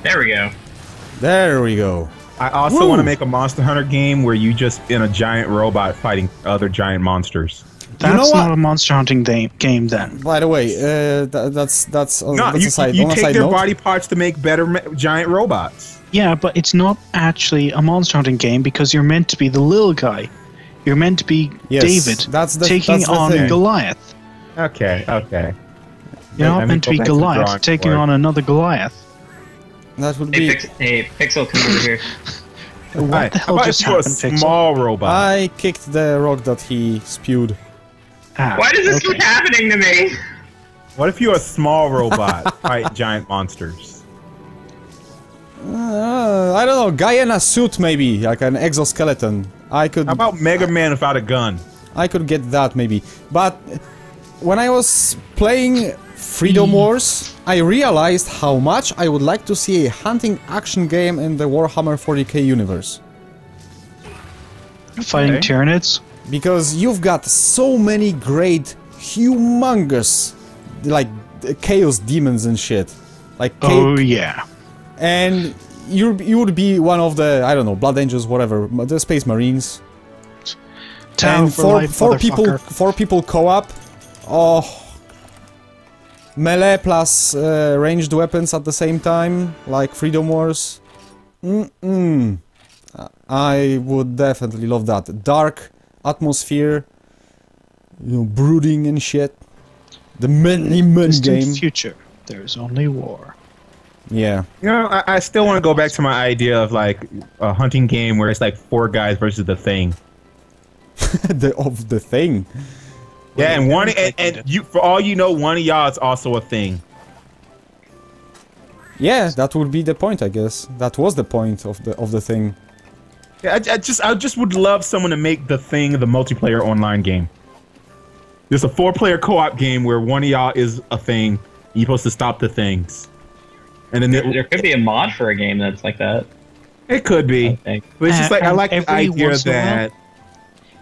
There we go. There we go. I also Woo! want to make a Monster Hunter game where you just in a giant robot fighting other giant monsters. That's know what? not a monster hunting game then. By the way, that's No, that's you, a side, you on a take side their note. body parts to make better giant robots. Yeah, but it's not actually a monster hunting game because you're meant to be the little guy. You're meant to be Yes, David taking that's the on thing. Goliath. Okay. You're Let not me meant to go be back to the Goliath drawing taking board. on another Goliath. That would Hey, be. hey, Pixel, come over here. What the hell How about just if you're a happened, Pixel? small robot? I kicked the rock that he spewed. Ah, Why does this okay. keep happening to me? What if you're a small robot fight giant monsters? I don't know. Guy in a suit, maybe like an exoskeleton. I could. How about Mega Man without a gun? I could get that maybe. But when I was playing Freedom Wars, I realized how much I would like to see a hunting action game in the Warhammer 40k universe. Fighting Okay. Tyranids? Because you've got so many great, humongous, like, chaos demons and shit. Like, Oh yeah. and you would be one of the, I don't know, Blood Angels, whatever, the Space Marines. Town And for life, four people, motherfucker. 4 people co-op. Oh, melee plus ranged weapons at the same time, like Freedom Wars. I would definitely love that. Dark atmosphere, you know, brooding and shit. The Manly Men Distant game. future. There's only war. Yeah. You know, I still want to go back to my idea of like a hunting game where it's like 4 guys versus the Thing. of the Thing. Yeah, and one and you, for all you know, one of y'all is also a Thing. Yeah, that would be the point, I guess. That was the point of the Thing. Yeah, I just would love someone to make the Thing the multiplayer online game. There's a 4-player co-op game where one of y'all is a Thing. And you're supposed to stop the Things. And then There could be a mod for a game that's like that. it could be, I think. but it's just like I like the Every idea once in a while, that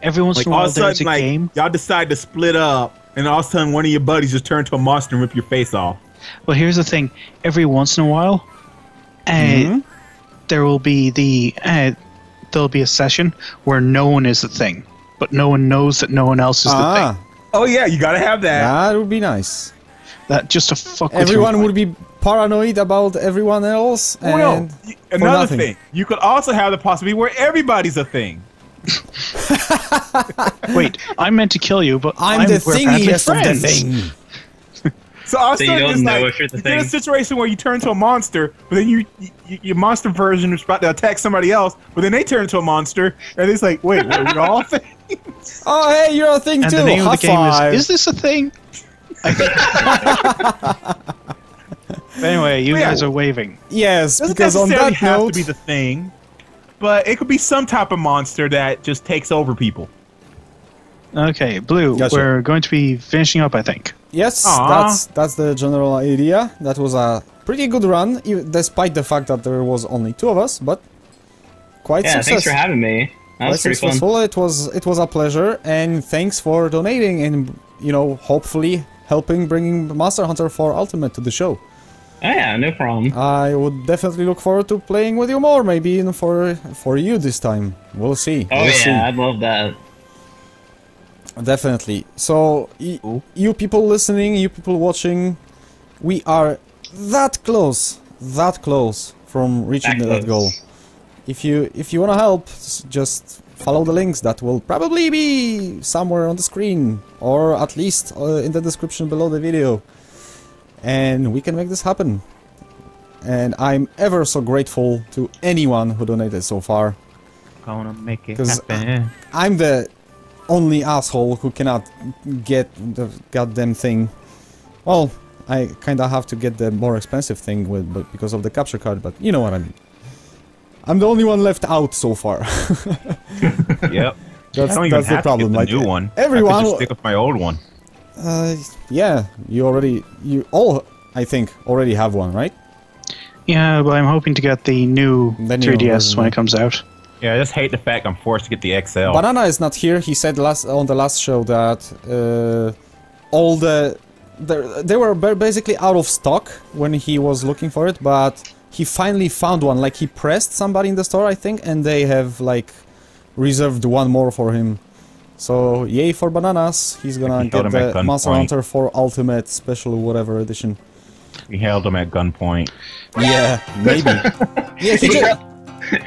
Every once like in a all while of a there's a sudden like game. y'all decide to split up, and all of a sudden one of your buddies just turn to a monster and rip your face off. Well, here's the thing. Every once in a while, there will be there'll be a session where no one is the Thing, but no one knows that no one else is the Thing. Oh yeah, you gotta have that. That would be nice. That just to fuck with Everyone your would be paranoid about everyone else, and Well, for another nothing. thing, you could also have the possibility where everybody's a Thing. Wait, I meant to kill you, but I'm the we're badly thingiest of the friends. Thing. So all of So a you sudden don't it's know like if you're the you get a Thing? situation where you turn to a monster, but then your monster version is about to attack somebody else, but then they turn into a monster, and it's like, wait, we're all Things? Oh, hey, you're a Thing And too. the name High of the game five. is this a thing? Anyway, you Yeah. guys are waving. Yes, Doesn't because on necessarily that have note, to be the Thing. but it could be some type of monster that just takes over people. Okay, Blue, Gotcha. we're going to be finishing up, I think. Yes, Aww. that's the general idea. That was a pretty good run, despite the fact that there was only 2 of us, but quite successful. Thanks for having me. That was pretty successful. Fun. It was a pleasure, and thanks for donating and, you know, hopefully helping bringing Monster Hunter 4 Ultimate to the show. Oh yeah, no problem. I would definitely look forward to playing with you more, maybe even for you this time. We'll see. Oh we'll see. I'd love that. Definitely. So, you people listening, you people watching, we are that close from reaching that goal. If you wanna help, just follow the links that will probably be somewhere on the screen, or at least in the description below the video. And we can make this happen. And I'm ever so grateful to anyone who donated so far. Gonna make it Because happen. I'm the only asshole who cannot get the goddamn thing. Well, I kinda have to get the more expensive thing because of the capture card, but you know what I mean. I'm the only one left out so far. Yep. That's the problem. The like new one. Everyone. I could just stick with my old one. Yeah, you all, I think, already have one, right? Yeah, but I'm hoping to get the new 3DS when it comes out. Yeah, I just hate the fact I'm forced to get the XL. Banana is not here. He said on the last show that all they were basically out of stock when he was looking for it, but he finally found one. Like, he pressed somebody in the store, I think, and they have like reserved one more for him. So yay for Bananas. He's gonna get the Monster Hunter 4 Ultimate Special whatever edition. We held him at gunpoint. Yeah, maybe. Yeah,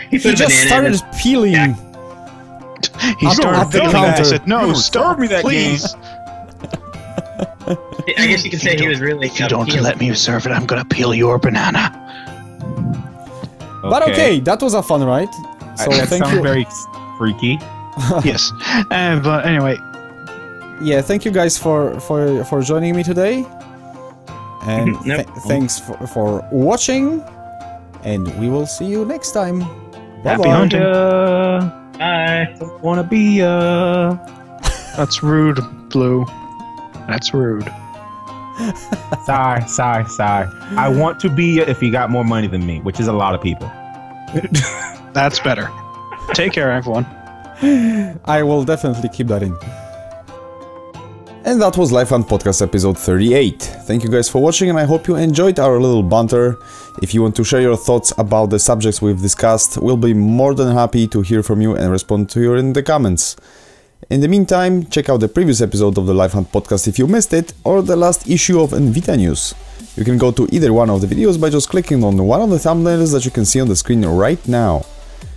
he just started peeling. He started peeling. I said, "No, stop me that please." I guess you could say he was really. If you don't let me serve it, I'm gonna peel your banana. But okay, that was a fun ride. So that thank sounds you. very freaky. Yes, but anyway. Yeah, thank you guys for joining me today. And thanks for watching. And we will see you next time. Happy hunting. Bye. Don't wanna be That's rude, Blue. That's rude. Sorry. I want to be if you got more money than me, which is a lot of people. That's better. Take care, everyone. I will definitely keep that in. And that was Life Hunt Podcast episode 38. Thank you guys for watching, and I hope you enjoyed our little banter. If you want to share your thoughts about the subjects we've discussed, we'll be more than happy to hear from you and respond to you in the comments. In the meantime, check out the previous episode of the Life Hunt Podcast if you missed it, or the last issue of Vita News. You can go to either one of the videos by just clicking on one of the thumbnails that you can see on the screen right now.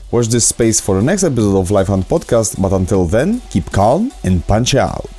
Watch this space for the next episode of Life Hunt Podcast, but until then, keep calm and punch out.